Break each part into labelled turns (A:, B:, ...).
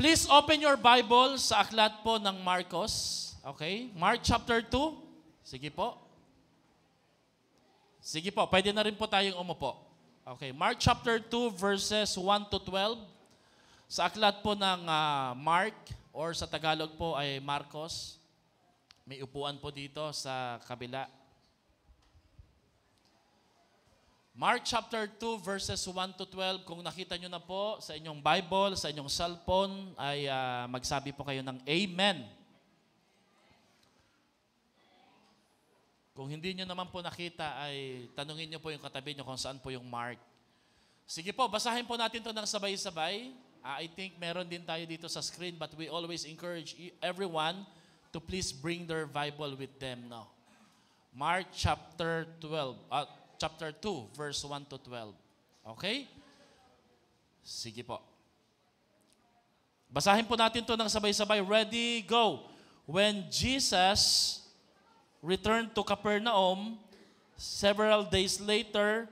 A: Please open your Bible sa aklat po ng Marcos. Okay? Mark chapter 2. Sige po. Sige po, pwede na rin po tayong umupo. Okay, Mark chapter 2 verses 1 to 12. Sa aklat po ng Mark or sa Tagalog po ay Marcos. May upuan po dito sa kabila. Mark chapter 2 verses 1 to 12. Kung nakita nyo na po sa inyong Bible, sa inyong cellphone, ay magsabi po kayo ng Amen. Kung hindi nyo naman po nakita, ay tanungin nyo po yung katabi nyo kung saan po yung Mark. Sige po, basahin po natin to ng sabay-sabay. I think meron din tayo dito sa screen, but we always encourage everyone to please bring their Bible with them now. Mark chapter 2, verse 1 to 12. Okay? Sige po. Basahin po natin to ng sabay-sabay. Ready, go. When Jesus returned to Capernaum, several days later,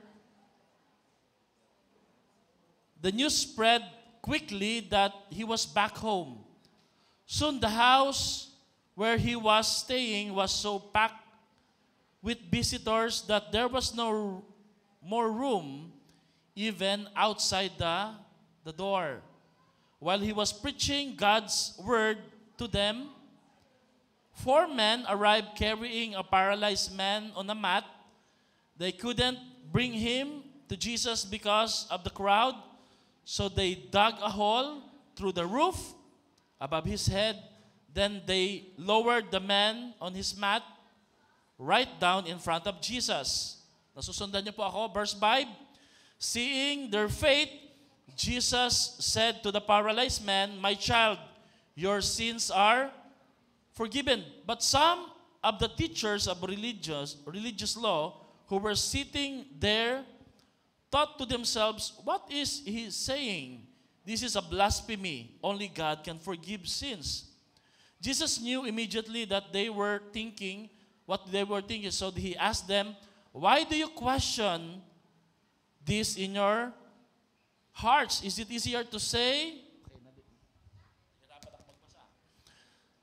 A: the news spread quickly that he was back home. Soon the house where he was staying was so packed with visitors that there was no more room even outside the door. While he was preaching God's word to them, 4 men arrived carrying a paralyzed man on a mat. They couldn't bring him to Jesus because of the crowd, so they dug a hole through the roof above his head. Then they lowered the man on his mat right down in front of Jesus. Nasusundan niyo po ako, verse 5. Seeing their faith, Jesus said to the paralyzed man, "My child, your sins are forgiven." But some of the teachers of religious law who were sitting there thought to themselves, "What is he saying? This is a blasphemy. Only God can forgive sins." Jesus knew immediately that they were thinking what they were thinking, so he asked them, "Why do you question this in your hearts? Is it easier to say,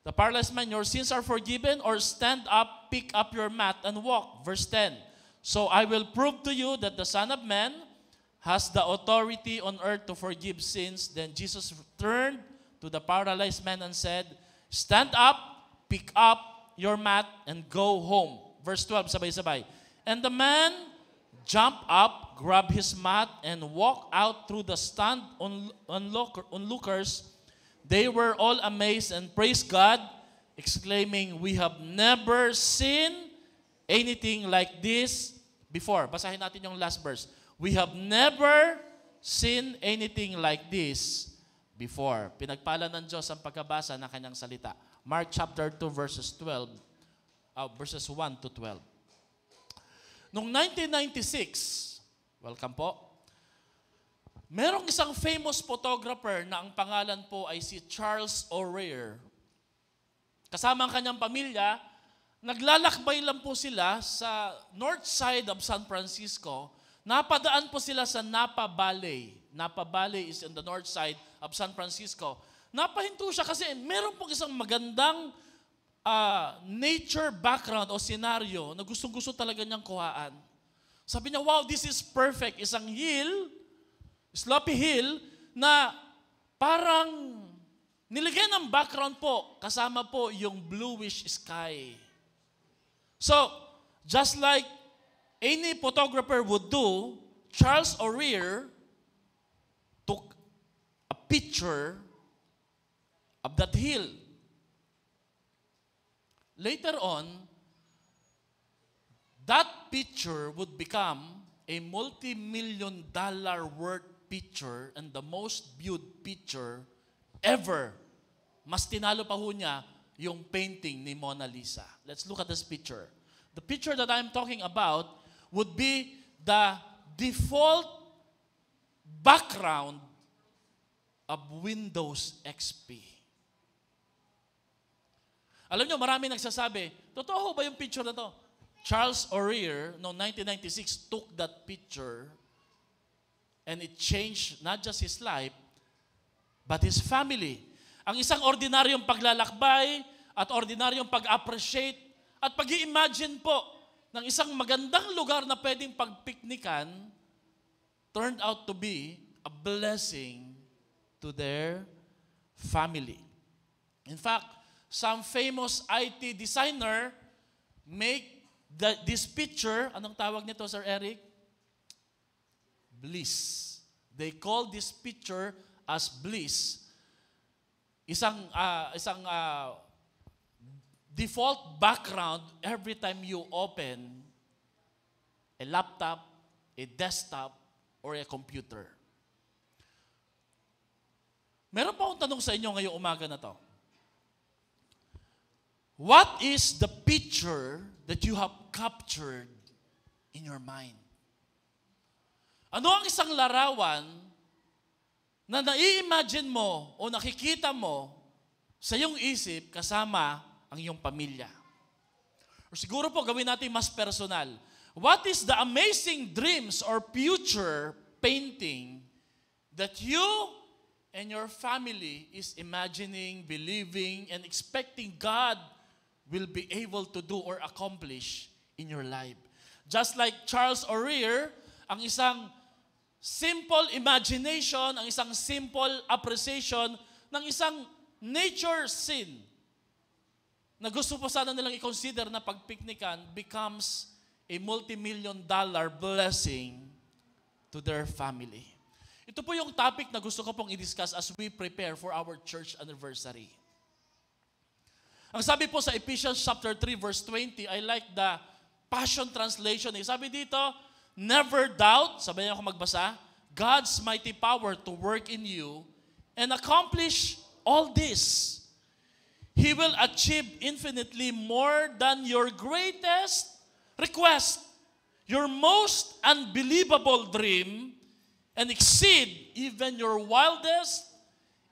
A: the paralyzed man, your sins are forgiven, or stand up, pick up your mat, and walk?" Verse 10. "So I will prove to you that the Son of Man has the authority on earth to forgive sins." Then Jesus turned to the paralyzed man and said, "Stand up, pick up your mat, and go home." Verse 12, sabay-sabay. And the man jumped up, grabbed his mat, and walked out through the stand onlookers. They were all amazed and praised God, exclaiming, "We have never seen anything like this before." Basahin natin yung last verse. "We have never seen anything like this before." Pinagpala ng Diyos ang pagkabasa ng kanyang salita. Mark chapter 2 verses 1 to 12. Noong 1996, welcome po, merong isang famous photographer na ang pangalan po ay si Charles O'Rear. Kasama ang kanyang pamilya, naglalakbay lang po sila sa north side of San Francisco. Napadaan po sila sa Napa Valley. Napa Valley is in the north side of San Francisco. Napahinto siya kasi meron po isang magandang nature background o senaryo na gustong-gusto talaga niyang kuhaan. Sabi niya, "Wow, this is perfect." Isang hill, sloppy hill, na parang nilagyan ng background po, kasama po yung bluish sky. So, just like any photographer would do, Charles O'Rear took a picture of that hill. Later on, that picture would become a multi-million-dollar worth picture and the most viewed picture ever. Mas tinalo pa ho niya yung painting ni Mona Lisa. Let's look at this picture. The picture that I'm talking about would be the default background of Windows XP. Alam nyo, marami nagsasabi, totoo ba yung picture na to? Charles O'Rear, noong 1996, took that picture and it changed not just his life, but his family. Ang isang ordinaryong paglalakbay at ordinaryong pag-appreciate at pag-i-imagine po ng isang magandang lugar na pwedeng pagpiknikan turned out to be a blessing to their family. In fact, some famous IT designer make this picture, anong tawag nito, Sir Eric? Bliss. They call this picture as bliss. Isang default background every time you open a laptop, a desktop, or a computer. Meron pa akong tanong sa inyo ngayong umaga na to. What is the picture that you have captured in your mind? Ano ang isang larawan na nai-imagine mo o nakikita mo sa iyong isip kasama ang iyong pamilya? O siguro po gawin natin mas personal. What is the amazing dreams or future painting that you and your family is imagining, believing, and expecting God will be able to do or accomplish in your life? Just like Charles O'Rear, ang isang simple imagination, ang isang simple appreciation ng isang nature scene na gusto po sana nilang i-consider na pagpiknikan becomes a multi-million-dollar blessing to their family. Ito po yung topic na gusto ko pong i-discuss as we prepare for our church anniversary. Ang sabi po sa Ephesians chapter 3 verse 20, I like the Passion Translation. Sabi dito, never doubt, sabayan ako magbasa, God's mighty power to work in you and accomplish all this. He will achieve infinitely more than your greatest request, your most unbelievable dream, and exceed even your wildest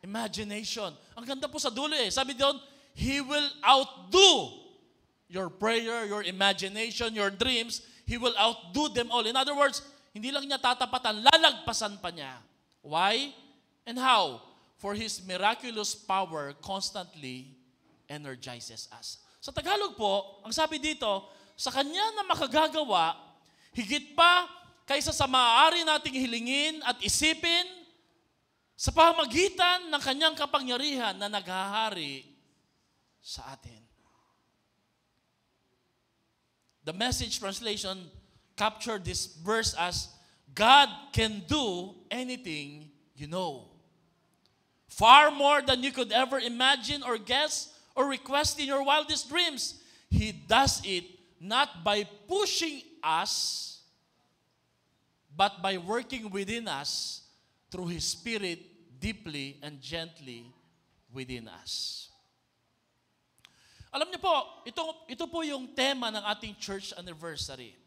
A: imagination. Ang ganda po sa dulo Sabi doon, He will outdo your prayer, your imagination, your dreams. He will outdo them all. In other words, hindi lang niya tatapatan, lalagpasan pa niya. Why and how? For His miraculous power constantly energizes us. Sa Tagalog po, ang sabi dito, sa Kanya na makagagawa, higit pa kaysa sa maaari nating hilingin at isipin, sa pamagitan ng Kanyang kapangyarihan na naghahari sa atin. The Message translation captured this verse as, God can do anything you know. Far more than you could ever imagine or guess or request in your wildest dreams. He does it not by pushing us, but by working within us through His Spirit deeply and gently within us. Alam niyo po, ito po yung tema ng ating church anniversary.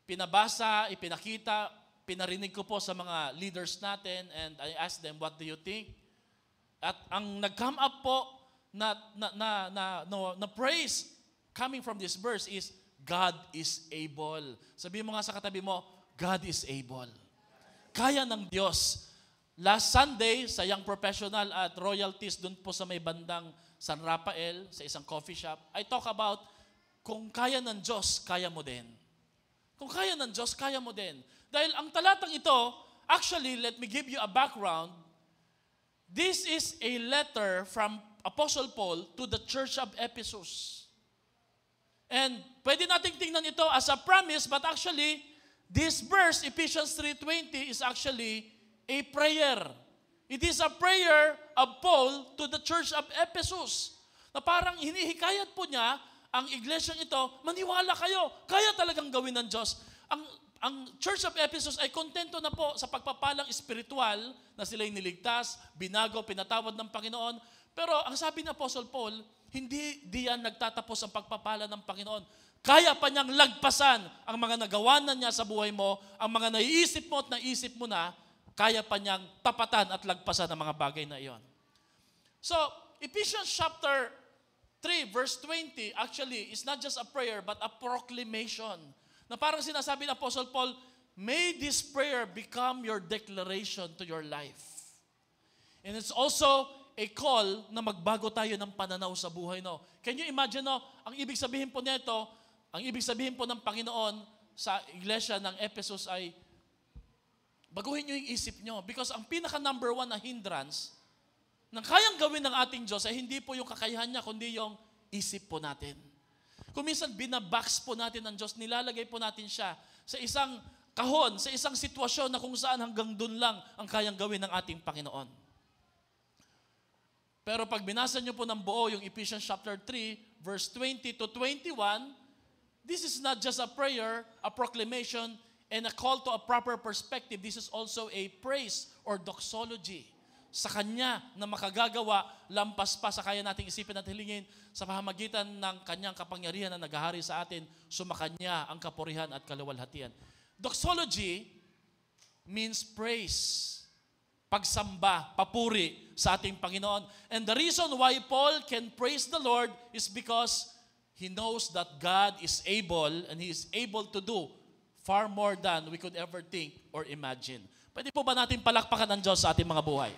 A: Pinabasa, ipinakita, pinarinig ko po sa mga leaders natin and I asked them, what do you think? At ang nag-come up po na praise coming from this verse is, God is able. Sabihin mo nga sa katabi mo, God is able. Kaya ng Diyos. Last Sunday, sa Young Professional at Royalties, dun po sa may bandang San Rafael, sa isang coffee shop, I talk about, kung kaya ng Diyos, kaya mo din. Kung kaya ng Diyos, kaya mo din. Dahil ang talatang ito, actually, let me give you a background. This is a letter from Apostle Paul to the church of Ephesus. And pwede nating tingnan ito as a promise, but actually, this verse, Ephesians 3:20, is actually a prayer. It is a prayer of Paul to the church of Ephesus. Na parang hinihikayat po niya ang iglesyang ito, maniwala kayo, kaya talagang gawin ng Diyos. Ang Church of Ephesus ay kontento na po sa pagpapalang espiritual na sila'y niligtas, binago, pinatawad ng Panginoon. Pero ang sabi ni Apostle Paul, hindi diyan nagtatapos ang pagpapala ng Panginoon. Kaya pa niyang lagpasan ang mga nagawa na niya sa buhay mo, ang mga naiisip mo at naisip mo na, kaya pa niyang tapatan at lagpasan ang mga bagay na iyon. So, Ephesians chapter 3 verse 20 actually is not just a prayer but a proclamation. Na parang sinasabi ng Apostle Paul, may this prayer become your declaration to your life. And it's also a call na magbago tayo ng pananaw sa buhay, no? Can you imagine, no? Ang ibig sabihin po nito, ang ibig sabihin po ng Panginoon sa iglesia ng Ephesus ay baguhin nyo yung isip nyo. Because ang pinaka number one na hindrance ng kayang gawin ng ating Diyos ay hindi po yung kakayahan niya, kundi yung isip po natin. Kung minsan binabox po natin ng Diyos, nilalagay po natin siya sa isang kahon, sa isang sitwasyon na kung saan hanggang dun lang ang kayang gawin ng ating Panginoon. Pero pag binasa nyo po ng buo yung Ephesians chapter 3, verse 20 to 21, this is not just a prayer, a proclamation, and a call to a proper perspective. This is also a praise or doxology sa Kanya na makagagawa, lampas pa sa kaya nating isipin at hilingin sa pamamagitan ng Kanyang kapangyarihan na naghahari sa atin, sumakanya ang kapurihan at kaluwalhatian. Doxology means praise, pagsamba, papuri sa ating Panginoon. And the reason why Paul can praise the Lord is because he knows that God is able and He is able to do far more than we could ever think or imagine. Pwede po ba natin palakpakan ng Diyos sa ating mga buhay?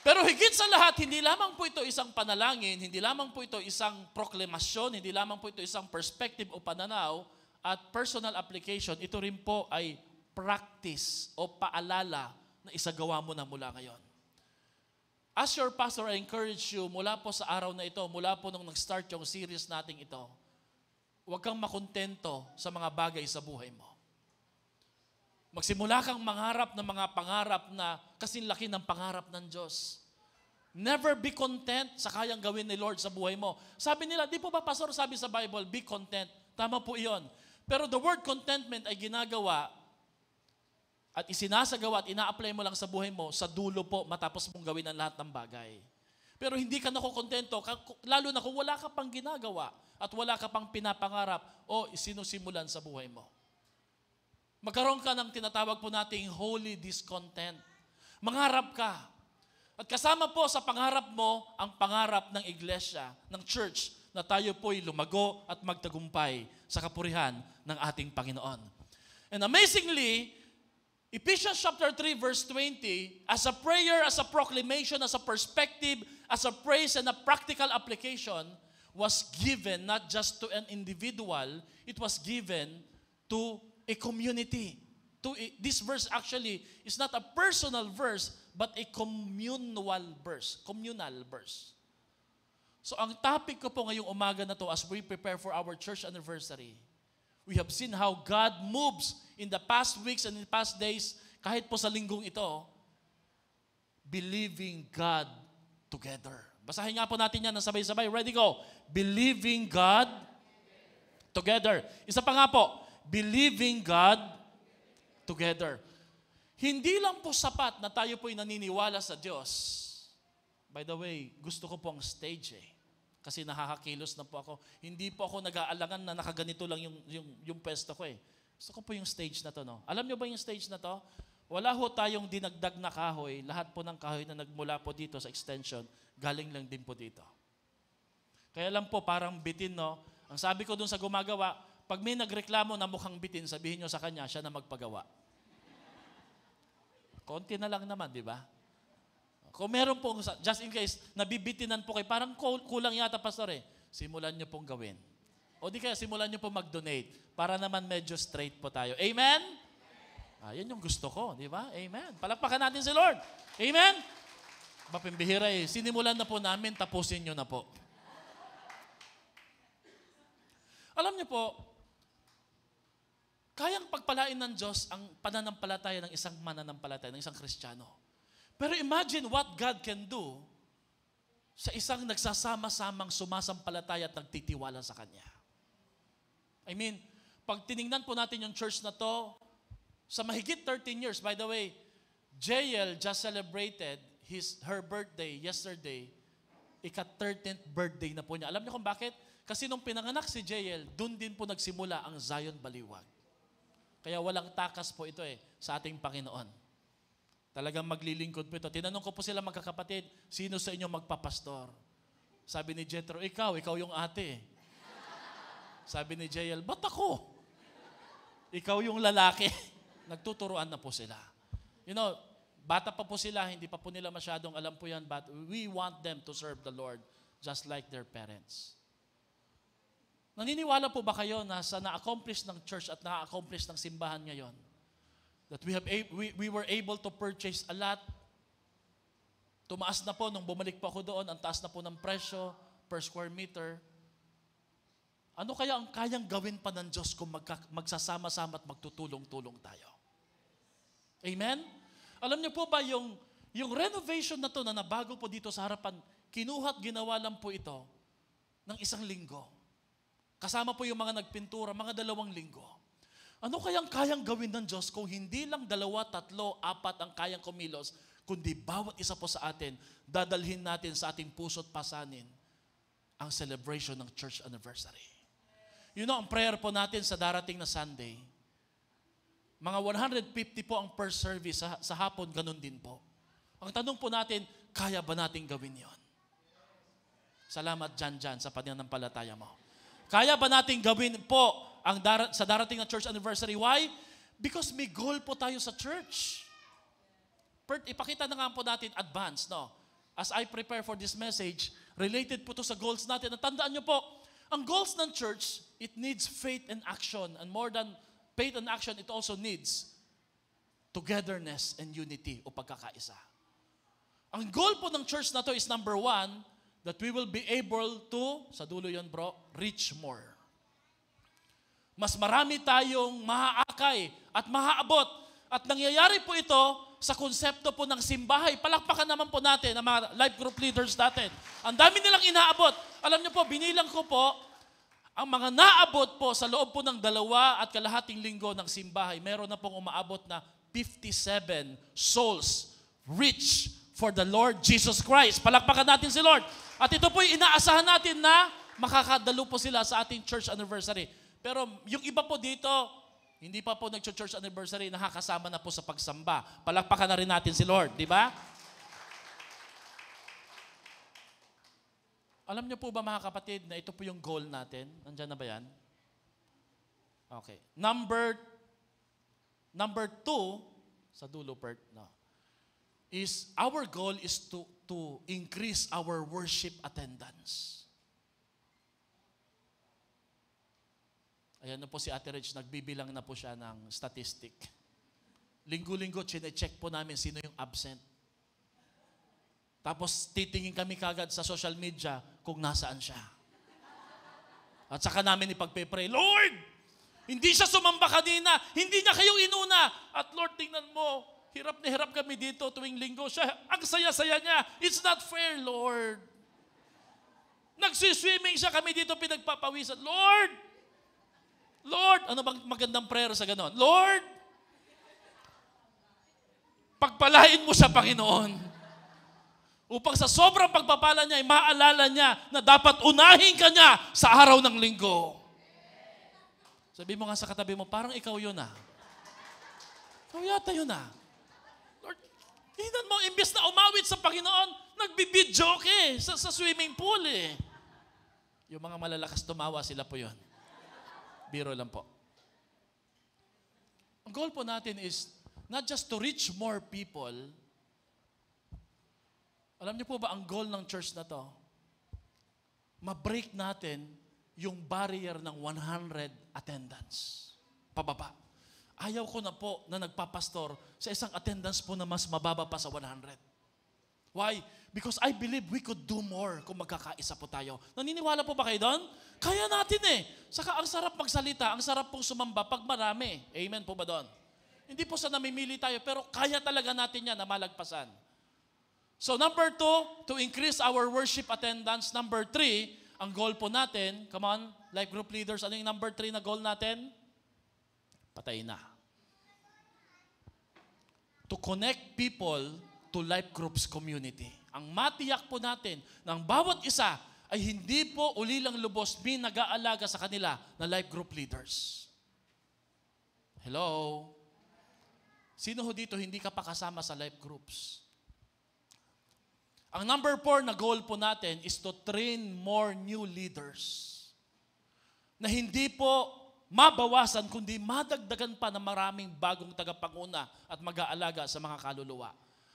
A: Pero higit sa lahat, hindi lamang po ito isang panalangin, hindi lamang po ito isang proklamasyon, hindi lamang po ito isang perspective o pananaw at personal application. Ito rin po ay practice o paalala na isagawa mo na mula ngayon. As your pastor, I encourage you, mula po sa araw na ito, mula po nung nag-start yung series nating ito, huwag kang makontento sa mga bagay sa buhay mo. Magsimula kang mangarap ng mga pangarap na kasing laki ng pangarap ng Diyos. Never be content sa kayang gawin ni Lord sa buhay mo. Sabi nila, di po ba pastor sabi sa Bible, be content. Tama po iyon. Pero the word contentment ay ginagawa at isinasagawa at ina-apply mo lang sa buhay mo sa dulo po matapos mong gawin ang lahat ng bagay. Pero hindi ka nakukontento, lalo na kung wala ka pang ginagawa at wala ka pang pinapangarap o sinusimulan sa buhay mo. Magkaroon ka ng tinatawag po nating holy discontent. Mangarap ka. At kasama po sa pangarap mo ang pangarap ng iglesia, ng church, na tayo po'y lumago at magtagumpay sa kapurihan ng ating Panginoon. And amazingly, Ephesians chapter 3 verse 20, as a prayer, as a proclamation, as a perspective, as a praise and a practical application, was given not just to an individual, it was given to a community. This verse actually is not a personal verse, but a communal verse. Communal verse. So ang topic ko po ngayong umaga na to as we prepare for our church anniversary, we have seen how God moves in the past weeks and in the past days, kahit po sa linggong ito, believing God together. Basahin nga po natin yan ng sabay-sabay. Ready, go. Believing God together. Isa pa nga po, believing God together. Hindi lang po sapat na tayo po'y naniniwala sa Diyos. By the way, gusto ko po ang stage kasi nakakakilos na po ako. Hindi po ako nag-aalangan na nakaganito lang yung pwesto ko Gusto ko po yung stage na to, no? Alam nyo ba yung stage na to? Wala ho tayong dinagdag na kahoy. Lahat po ng kahoy na nagmula po dito sa extension, galing lang din po dito. Kaya lang po, parang bitin, no? Ang sabi ko dun sa gumagawa, pag may nagreklamo na mukhang bitin, sabihin nyo sa kanya, siya na magpagawa. Konti na lang naman, di ba? Kung meron pong, just in case, nabibitinan po kayo, parang kulang yata, pastor simulan nyo pong gawin. O di kaya, simulan nyo pong mag-donate para naman medyo straight po tayo. Amen? Yan yung gusto ko, di ba? Amen. Palakpakan natin si Lord. Amen? Mapimbihira sinimulan na po namin, tapusin nyo na po. Alam niyo po, kayang pagpalain ng Diyos ang pananampalataya ng isang mananampalataya, ng isang Kristiyano. Pero imagine what God can do sa isang nagsasama-samang sumasampalataya at nagtitiwala sa Kanya. I mean, pag tiningnan po natin yung church na to, sa mahigit 13 years, by the way, JL just celebrated her birthday yesterday, ika-13th birthday na po niya. Alam niyo kung bakit? Kasi nung pinanganak si JL, doon din po nagsimula ang Zion Baliwag. Kaya walang takas po ito sa ating Panginoon. Talagang maglilingkod po ito. Tinanong ko po sila magkakapatid, sino sa inyo magpapastor? Sabi ni Jethro, ikaw yung ate. Sabi ni JL, ba't ako? Ikaw yung lalaki. Nagtuturuan na po sila. You know, Bata pa po sila, hindi pa po nila masyadong alam po yan, but we want them to serve the Lord just like their parents. Naniniwala po ba kayo na sa na-accomplish ng church at na-accomplish ng simbahan ngayon, that we were able to purchase a lot? Tumaas na po, nung bumalik po ako doon, ang taas na po ng presyo per square meter. Ano kaya ang kayang gawin pa ng Diyos kung magsasama-sama at magtutulong-tulong tayo? Amen? Alam niyo po ba yung renovation na to na nabago po dito sa harapan, kinuha at ginawa lang po ito ng 1 linggo. Kasama po yung mga nagpintura, mga 2 linggo. Ano kayang kayang gawin ng Diyos kung hindi lang 2, 3, 4 ang kayang kumilos, kundi bawat isa po sa atin, dadalhin natin sa ating puso't pasanin ang celebration ng church anniversary. You know, ang prayer po natin sa darating na Sunday, mga 150 po ang per service sa hapon, ganun din po. Ang tanong po natin, kaya ba natin gawin yon? Salamat Jan sa pananampalataya mo. Kaya ba natin gawin po sa darating na church anniversary? Why? Because may goal po tayo sa church. Ipakita na nga po natin advance, no? As I prepare for this message, related po to sa goals natin. At tandaan nyo po, ang goals ng church, it needs faith and action. And more than faith and action, it also needs togetherness and unity o pagkakaisa. Ang goal po ng church na to is number 1, that we will be able to, sa dulo yun bro, reach more. Mas marami tayong maaakay at maaabot. At nangyayari po ito sa konsepto po ng simbahay. Palakpakan naman po natin ang mga life group leaders natin. Ang dami nilang inaabot. Alam niyo po, binilang ko po, ang mga naabot po sa loob po ng 2 at kalahating linggo ng simbahay, meron na pong umaabot na 57 souls reach for the Lord Jesus Christ. Palakpakan natin si Lord. At ito po yung inaasahan natin na makakadalo po sila sa ating church anniversary. Pero yung iba po dito, hindi pa po nag-church anniversary, nakakasama na po sa pagsamba. Palakpakan na rin natin si Lord, di ba? Alam niyo po ba mga kapatid na ito po yung goal natin? Nandiyan na ba yan? Okay. Number 2, sa dulo part, no, is our goal is to increase our worship attendance. Ayan na po si Ate Rich, nagbibilang na po siya ng statistic. Linggo-linggo, chine-check po namin sino yung absent. Tapos titingin kami kagad sa social media kung nasaan siya. At saka namin ipagpe-pray, Lord, hindi siya sumamba kanina, hindi niya kayo inuna. At Lord, tingnan mo, hirap na hirap kami dito tuwing linggo. Siya, ang saya-saya niya. It's not fair, Lord. Nagsiswimming siya, kami dito pinagpapawisan. Lord, ano bang magandang prayer sa ganon? Lord, pagpalain mo siya, Panginoon. Upang sa sobrang pagpapala niya, ay maalala niya na dapat unahin ka niya sa araw ng linggo. Sabi mo nga sa katabi mo, parang ikaw yun ah. Ikaw yata yun ah. Lord, hinan mo, imbes na umawit sa Panginoon, nagbibidyo sa swimming pool eh. Yung mga malalakas tumawa, sila po yun. Biro lang po. Ang goal po natin is not just to reach more people. Alam niyo po ba, ang goal ng church na to, ma-break natin yung barrier ng 100 attendance. Pababa. Ayaw ko na po na nagpapastor sa isang attendance po na mas mababa pa sa 100. Why? Because I believe we could do more kung magkakaisa po tayo. Naniniwala po ba kayo doon? Kaya natin eh. Saka ang sarap magsalita, ang sarap pong sumamba pag marami. Amen po ba doon? Hindi po sa namimili tayo, pero kaya talaga natin yan na malagpasan. So number 2, to increase our worship attendance. Number 3, ang goal po natin, come on, life group leaders, ano yung number 3 na goal natin? Patay na. To connect people to life groups community. Ang matiyak po natin ng bawat isa ay hindi po ulilang lubos nag-aalaga sa kanila na life group leaders. Hello? Sino ho dito hindi ka pa kasama sa life groups? Ang number 4 na goal po natin is to train more new leaders. Na hindi po mabawasan, kundi madagdagan pa ng maraming bagong tagapanguna at mag-aalaga sa mga kaluluwa.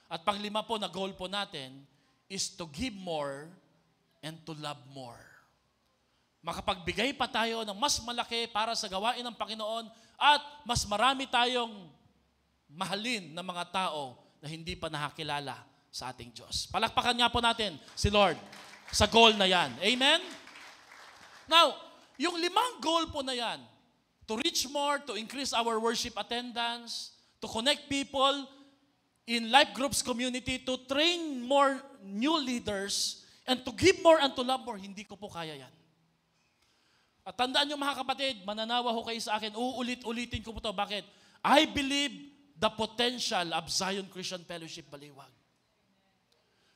A: At panglima po na goal po natin is to give more and to love more. Makapagbigay pa tayo ng mas malaki para sa gawain ng Panginoon at mas marami tayong mahalin na mga tao na hindi pa nakakilala sa ating Diyos. Palakpakan nga po natin si Lord sa goal na yan. Amen? Now, yung 5 goal po na yan, to reach more, to increase our worship attendance, to connect people in life groups community, to train more new leaders, and to give more and to love more, hindi ko po kaya yan. At tandaan nyo mga kapatid, mananawa ho kayo sa akin, uulit-ulitin ko po ito. Bakit? I believe the potential of Zion Christian Fellowship Baliwag.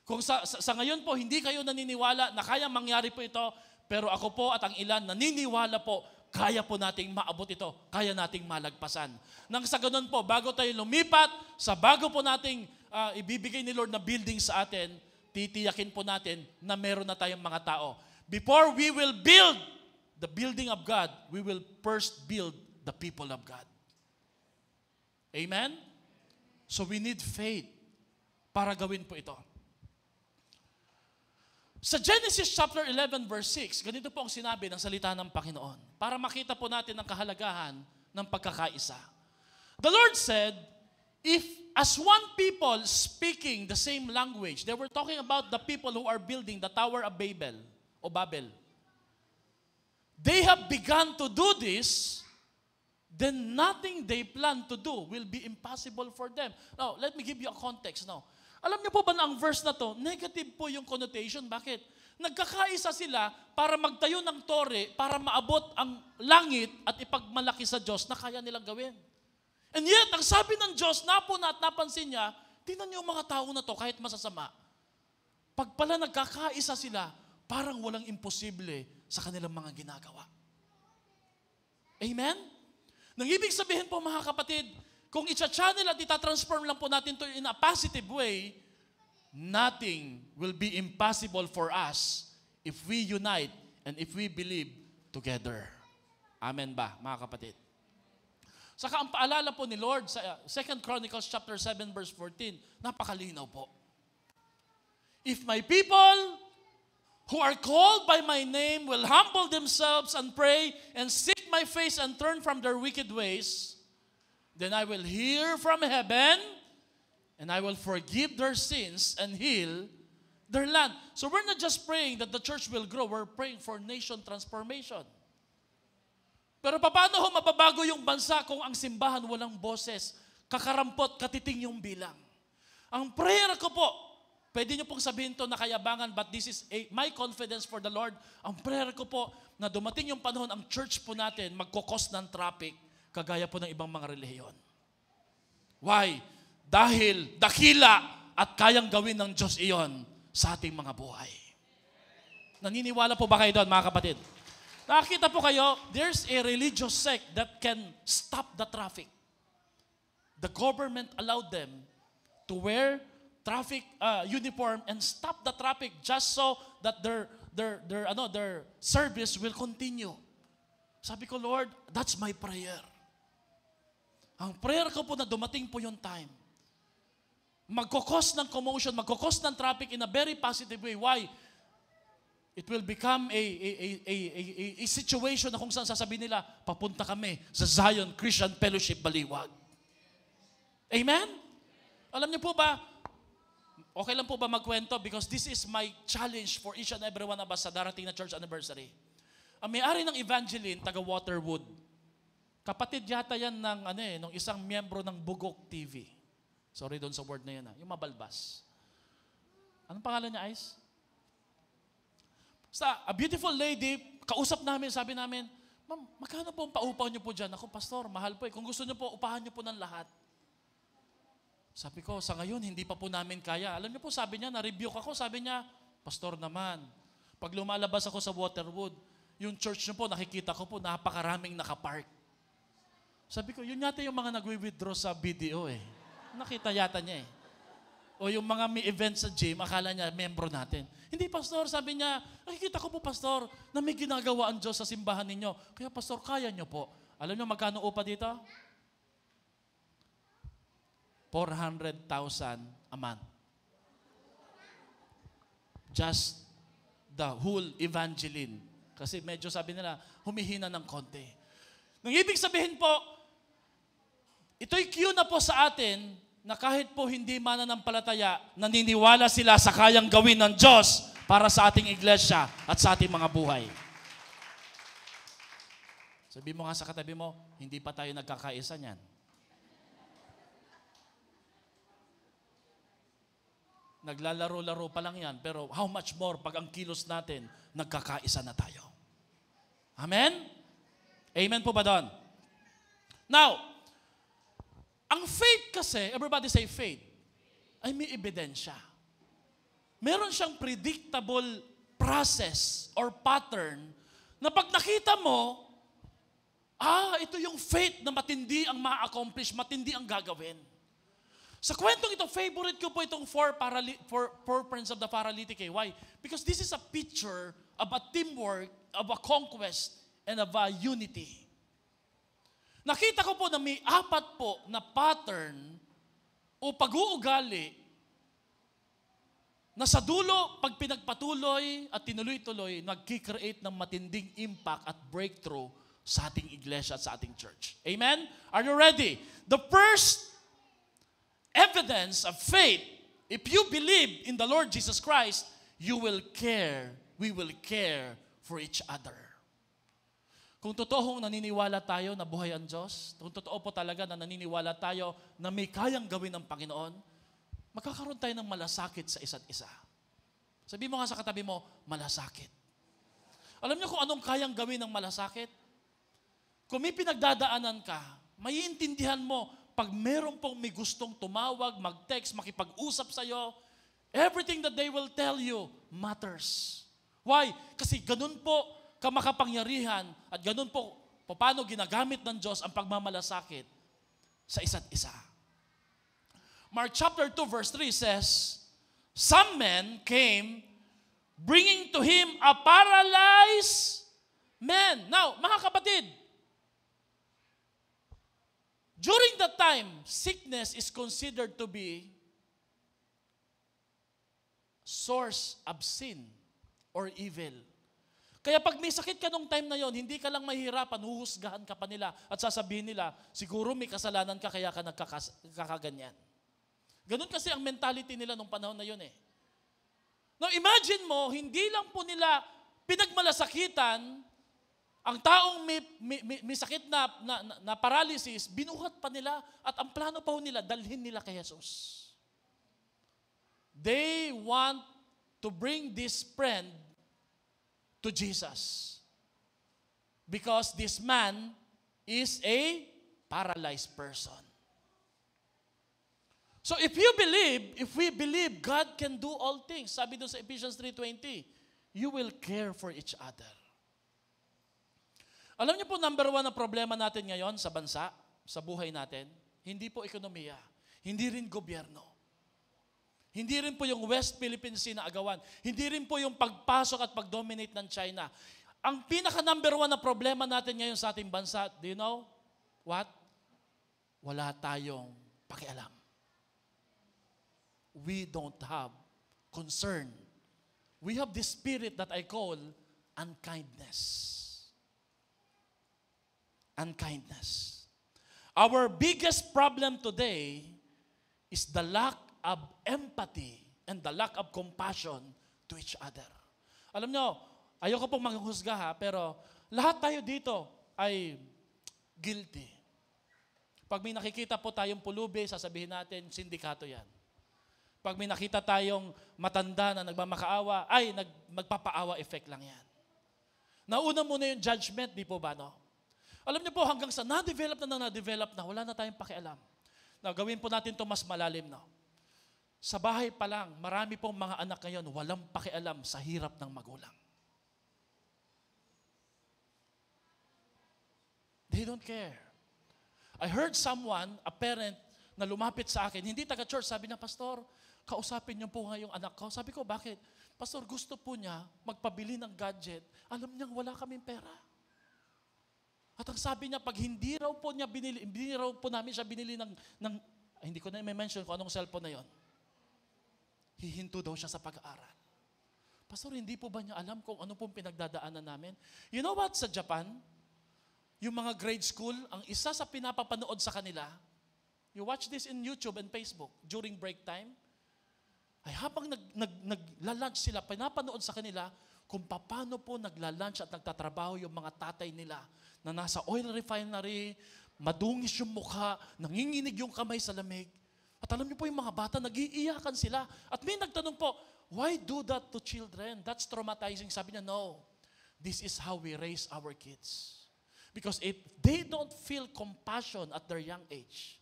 A: Kung sa ngayon po, hindi kayo naniniwala na kaya mangyari po ito, pero ako po at ang ilan naniniwala po, kaya po nating maabot ito, kaya nating malagpasan. Nang sa ganun po, bago tayo lumipat, sa bago po nating ibibigay ni Lord na building sa atin, titiyakin po natin na meron na tayong mga tao. Before we will build the building of God, we will first build the people of God. Amen? So we need faith para gawin po ito. Sa Genesis chapter 11 verse 6, ganito po ang sinabi ng salita ng Panginoon para makita po natin ang kahalagahan ng pagkakaisa. The Lord said, if as one people speaking the same language, they were talking about the people who are building the Tower of Babel, o Babel. They have begun to do this, then nothing they plan to do will be impossible for them. Now, let me give you a context now. Alam niyo po ba na ang verse na to, negative po yung connotation. Bakit? Nagkakaisa sila para magtayo ng tore, para maabot ang langit at ipagmalaki sa Diyos na kaya nilang gawin. And yet, ang sabi ng Diyos, napuna at napansin niya, tingnan niyo yung mga tao na to, kahit masasama. Pag pala nagkakaisa sila, parang walang imposible sa kanilang mga ginagawa. Amen? Nang ibig sabihin po mga kapatid, kung i-channel at itatransform lang po natin to in a positive way, nothing will be impossible for us if we unite and if we believe together. Amen ba, mga kapatid? Saka ang paalala po ni Lord sa 2 Chronicles chapter 7 verse 14, napakalinaw po. If my people who are called by my name will humble themselves and pray and seek my face and turn from their wicked ways, then I will hear from heaven and I will forgive their sins and heal their land. So we're not just praying that the church will grow, we're praying for nation transformation. Pero paano ho mababago yung bansa kung ang simbahan walang boses, kakarampot, katiting yung bilang? Ang prayer ko po, pwede nyo pong sabihin to na kayabangan, but this is my confidence for the Lord. Ang prayer ko po, na dumating yung panahon, ang church po natin magkukos ng traffic, kagaya po ng ibang mga relihiyon. Why? Dahil dakila at kayang gawin ng Diyos iyon sa ating mga buhay. Naniniwala po ba kayo doon, mga kapatid? Nakakita po kayo, there's a religious sect that can stop the traffic. The government allowed them to wear traffic uniform and stop the traffic just so that their service will continue. Sabi ko, Lord, that's my prayer. Ang prayer ko po na dumating po yung time. Magkukos ng commotion, magkukos ng traffic in a very positive way. Why? It will become a situation na kung saan sasabihin nila, papunta kami sa Zion Christian Fellowship Baliwag. Amen? Alam niyo po ba, okay lang po ba magkwento? Because this is my challenge for each and every one of us sa darating na church anniversary. Ang may-ari ng Evangeline, taga Waterwood. Kapatid yata yan ng isang miyembro ng Bugok TV. Sorry doon sa word na yan. Yung mabalbas. Anong pangalan niya, Ice? Basta, a beautiful lady, kausap namin, sabi namin, Ma'am, magkano po ang paupaw niyo po dyan? Ako, Pastor, mahal po eh. Kung gusto niyo po, upahan niyo po ng lahat. Sabi ko, sa ngayon, hindi pa po namin kaya. Alam niyo po, sabi niya, na-rebuke ako, sabi niya, Pastor naman, pag lumalabas ako sa Waterwood, yung church niyo po, nakikita ko po, napakaraming nakapark. Sabi ko, yun yata yung mga nagwi-withdraw sa BDO eh. Nakita yata niya eh. O yung mga may event sa gym, akala niya, membro natin. Hindi, Pastor, sabi niya, nakikita ko po, Pastor, na may ginagawa ang Diyos sa simbahan ninyo. Kaya, Pastor, kaya niyo po. Alam niyo magkano upa dito? 400,000 a month. Just the whole Evangeline. Kasi medyo sabi nila, humihina ng konti. Nang ibig sabihin po, ito'y cue na po sa atin na kahit po hindi mananampalataya, naniniwala sila sa kayang gawin ng Diyos para sa ating iglesia at sa ating mga buhay. Sabi mo nga sa katabi mo, hindi pa tayo nagkakaisa niyan. Naglalaro-laro pa lang yan, pero how much more pag ang kilos natin, nagkakaisa na tayo. Amen? Amen po ba doon? Now, ang faith kasi, everybody say faith, ay may ebidensya. Meron siyang predictable process or pattern na pag nakita mo, ito yung faith na matindi ang ma-accomplish, matindi ang gagawin. Sa kwentong ito, favorite ko po itong four friends of the paralytic. Why? Because this is a picture of a teamwork, of a conquest, and of a unity. Nakita ko po na may 4 po na pattern o pag-uugali na sa dulo, pag pinagpatuloy at tinuloy-tuloy, nagkikreate ng matinding impact at breakthrough sa ating iglesia at sa ating church. Amen? Are you ready? The first evidence of faith, if you believe in the Lord Jesus Christ, you will care, we will care for each other. Kung totoong naniniwala tayo na buhay ang Diyos, kung totoo po talaga na naniniwala tayo na may kayang gawin ng Panginoon, magkakaroon tayo ng malasakit sa isa't isa. Sabi mo nga sa katabi mo, malasakit. Alam niyo kung anong kayang gawin ng malasakit? Kung may pinagdadaanan ka, maiintindihan mo, pag meron pong may gustong tumawag, mag-text, makipag-usap sa'yo, everything that they will tell you matters. Why? Kasi ganun po kamakapangyarihan at ganun po paano ginagamit ng Diyos ang pagmamalasakit sa isa't isa. Mark chapter 2 verse 3 says, some men came bringing to him a paralyzed man. Now, mga kapatid, during that time, sickness is considered to be source of sin or evil. Kaya pag may sakit ka nung time na yon, hindi ka lang mahihirapan, huhusgahan ka pa nila at sasabihin nila, siguro may kasalanan ka kaya ka nagkakaganyan. Ganun kasi ang mentality nila nung panahon na yon eh. Now imagine mo, hindi lang po nila pinagmalasakitan ang taong may sakit na paralysis, binuhat pa nila at ang plano pa nila, dalhin nila kay Jesus. They want to bring this friend to Jesus. Because this man is a paralyzed person. So if we believe God can do all things, sabi doon sa Ephesians 3:20, you will care for each other. Alam niyo po, number 1 na problema natin ngayon sa bansa, sa buhay natin, hindi po ekonomiya, hindi rin gobyerno. Hindi rin po yung West Philippine Sea na agawan. Hindi rin po yung pagpasok at pag-dominate ng China. Ang pinaka-number 1 na problema natin ngayon sa ating bansa, do you know what? Wala tayong pakialam. We don't have concern. We have this spirit that I call unkindness. Unkindness. Our biggest problem today is the lack of empathy and the lack of compassion to each other. Alam nyo, ayoko pong manghusga ha, pero lahat tayo dito ay guilty. Pag may nakikita po tayong pulubi, sasabihin natin, sindikato yan. Pag may nakita tayong matanda na nagmamakaawa, magpapaawa effect lang yan. Nauna muna yung judgment, di po ba, no? Alam niyo po, hanggang sa na-develop na, wala na tayong pakialam. Now, gawin po natin ito mas malalim, no? Sa bahay pa lang, marami pong mga anak ngayon, walang pakialam sa hirap ng magulang. They don't care. I heard someone, a parent, na lumapit sa akin, hindi taga-church, sabi na, Pastor, kausapin niyo po nga yung anak ko. Sabi ko, bakit? Pastor, gusto po niya magpabili ng gadget. Alam niyang wala kaming pera. At ang sabi niya, pag hindi raw po namin siya binili ng Hindi ko na i-mention kung anong cellphone na yon. Hihinto daw siya sa pag-aaral. Pastor, hindi po ba niya alam kung ano pong pinagdadaanan namin? You know what? Sa Japan, yung mga grade school, ang isa sa pinapapanood sa kanila, you watch this in YouTube and Facebook during break time, ay habang nagla-lunch sila, pinapanood sa kanila kung paano po nagla-lunch at nagtatrabaho yung mga tatay nila na nasa oil refinery, madungis yung mukha, nanginginig yung kamay sa lamig. At alam niyo po yung mga bata, nag-iiyakan sila. At may nagtanong po, why do that to children? That's traumatizing. Sabi niya, no. This is how we raise our kids. Because if they don't feel compassion at their young age,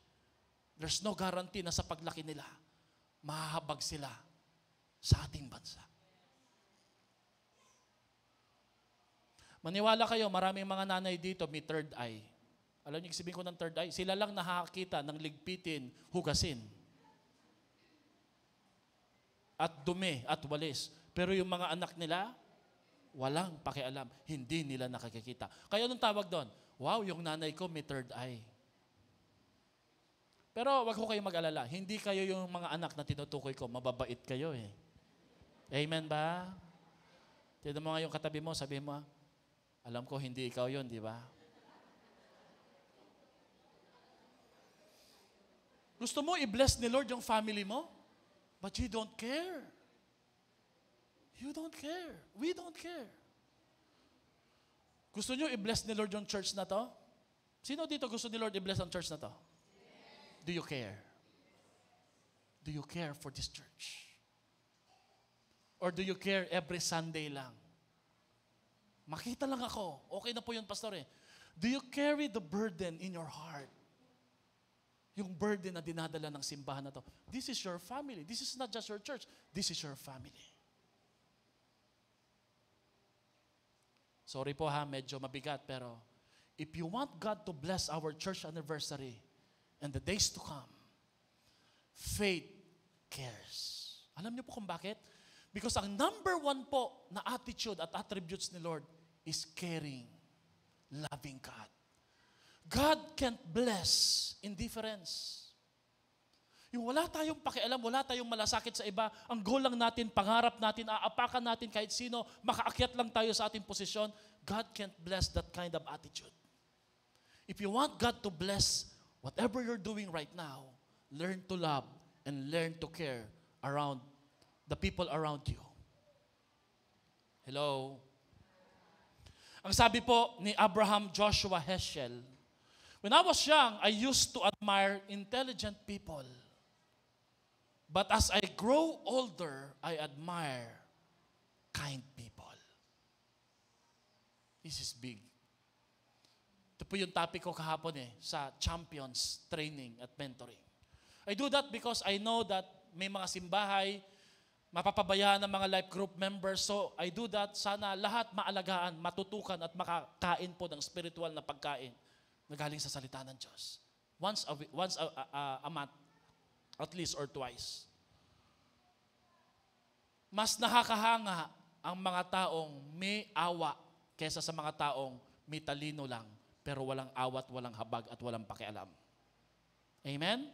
A: there's no guarantee na sa paglaki nila, mahahabag sila sa ating bansa. Maniwala kayo, maraming mga nanay dito may third eye. Alam niyo, sabihin ko ng third eye, sila lang nakakita ng ligpitin, hugasin, at dumi, at walis. Pero yung mga anak nila, walang pakialam. Hindi nila nakikita. Kaya anong tawag doon? Wow, yung nanay ko may third eye. Pero wag ko kayo mag-alala. Hindi kayo yung mga anak na tinutukoy ko. Mababait kayo eh. Amen ba? Tignan mo nga yung katabi mo, sabihin mo, alam ko hindi ikaw yun, di ba? Gusto mo i-bless ni Lord yung family mo? But you don't care. You don't care. We don't care. Gusto nyo i-bless ni Lord yung church na to? Sino dito gusto ni Lord i-bless ang church na to? Do you care? Do you care for this church? Or do you care every Sunday lang? Makita lang ako. Okay na po yun, pastor eh. Do you carry the burden in your heart? Yung burden na dinadala ng simbahan na to. This is your family. This is not just your church. This is your family. Sorry po ha, medyo mabigat, pero if you want God to bless our church anniversary and the days to come, faith cares. Alam niyo po kung bakit? Because ang number one po na attitude at attributes ni Lord is caring, loving God. God can't bless indifference. Yung wala tayong pakialam, wala tayong malasakit sa iba, ang goal lang natin, pangarap natin, aapakan natin kahit sino, makaakyat lang tayo sa ating posisyon, God can't bless that kind of attitude. If you want God to bless whatever you're doing right now, learn to love and learn to care around the people around you. Hello? Ang sabi po ni Abraham Joshua Heschel, when I was young, I used to admire intelligent people. But as I grow older, I admire kind people. This is big. Ito po yung topic ko kahapon sa champions training at mentoring. I do that because I know that may mga simbahay, mapapabayaan ng mga life group members. So I do that, sana lahat maalagaan, matutukan at makakain po ng spiritual na pagkain na galing sa salita ng Diyos. Once a month, at least or twice. Mas nakakahanga ang mga taong may awa kaysa sa mga taong may talino lang, pero walang awat, walang habag, at walang pakialam. Amen?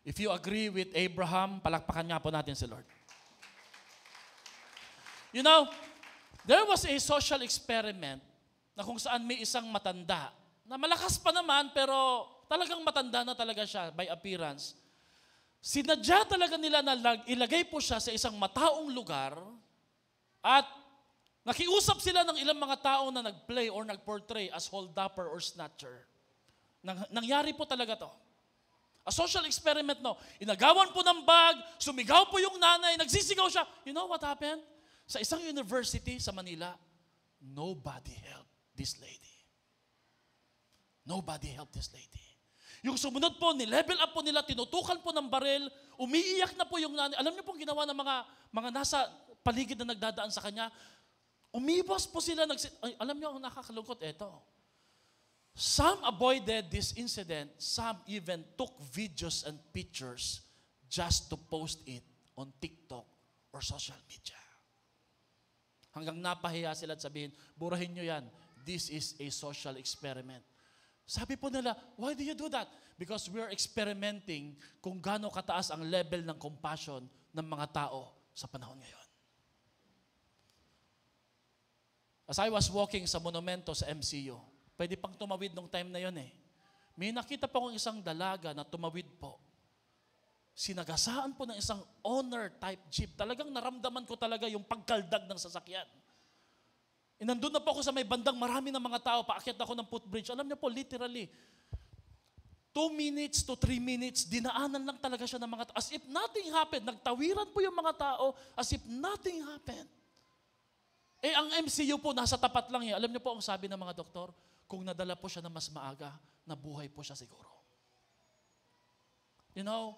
A: If you agree with Abraham, palakpakan nga po natin si Lord. You know, there was a social experiment na kung saan may isang matanda, na malakas pa naman, pero talagang matanda na talaga siya by appearance. Sinadya talaga nila na ilagay po siya sa isang mataong lugar at nakiusap sila ng ilang mga tao na nag-play or nag-portray as hold-upper or snatcher. Nangyari po talaga to. A social experiment, no. Inagawan po ng bag, sumigaw po yung nanay, nagsisigaw siya. You know what happened? Sa isang university sa Manila, nobody helped this lady. Nobody helped this lady. Yung sumunod po, ni-level up po nila, tinutukan po ng baril, umiiyak na po yung nanay. Alam niyo pong ginawa ng mga nasa paligid na nagdadaan sa kanya? Umibos po sila. Alam niyo, ang nakakalungkot, eto. Some avoided this incident. Some even took videos and pictures just to post it on TikTok or social media. Hanggang napahiya sila at sabihin, burahin niyo yan. This is a social experiment. Sabi po nila, why do you do that? Because we are experimenting kung gaano kataas ang level ng compassion ng mga tao sa panahon ngayon. As I was walking sa monumento sa MCU, pwede pang tumawid nung time na yon eh. May nakita pa akong isang dalaga na tumawid po. Sinagasaan po ng isang owner type jeep. Talagang naramdaman ko talaga yung pagkaldag ng sasakyan. Nandun na po ako sa may bandang marami ng mga tao. Paakyat ako ng footbridge. Alam niyo po, literally, 2 minutes to 3 minutes, dinaanan lang talaga siya ng mga tao. As if nothing happened. Nagtawiran po yung mga tao as if nothing happened. Eh, ang MCU po, nasa tapat lang yan. Alam niyo po ang sabi ng mga doktor, kung nadala po siya na mas maaga, nabuhay po siya siguro. You know,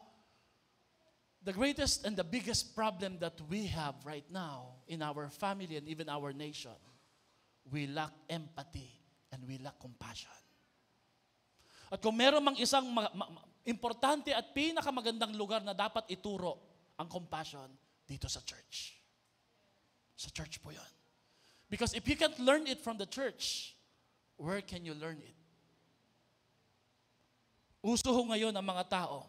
A: the greatest and the biggest problem that we have right now in our family and even our nation, we lack empathy and we lack compassion. At kung meron mang isang importante at pinakamagandang lugar na dapat ituro ang compassion, dito sa church. Sa church po yan. Because if you can't learn it from the church, where can you learn it? Uso ho ngayon ang mga tao,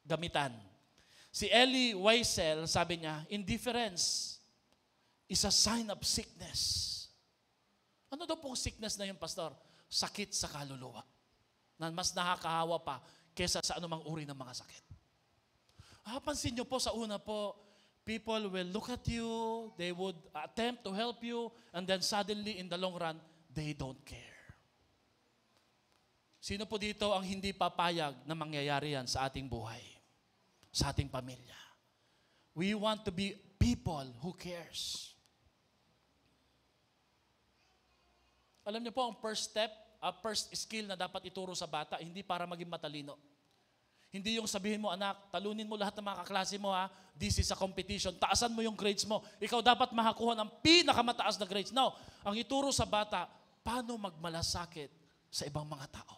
A: gamitan. Si Elie Wiesel, sabi niya, indifference is a sign of sickness. Ano daw pong sickness na yung pastor? Sakit sa kaluluwa. Na mas nakakahawa pa kesa sa anumang uri ng mga sakit. Pansin niyo po sa una po, people will look at you, they would attempt to help you, and then suddenly in the long run, they don't care. Sino po dito ang hindi papayag na mangyayari yan sa ating buhay? Sa ating pamilya? We want to be people who cares. Alam niyo po, ang first step, first skill na dapat ituro sa bata, hindi para maging matalino. Hindi yung sabihin mo, anak, talunin mo lahat ng mga kaklase mo ha, this is a competition, taasan mo yung grades mo. Ikaw dapat makakuha ng pinakamataas na grades. No, ang ituro sa bata, paano magmalasakit sa ibang mga tao.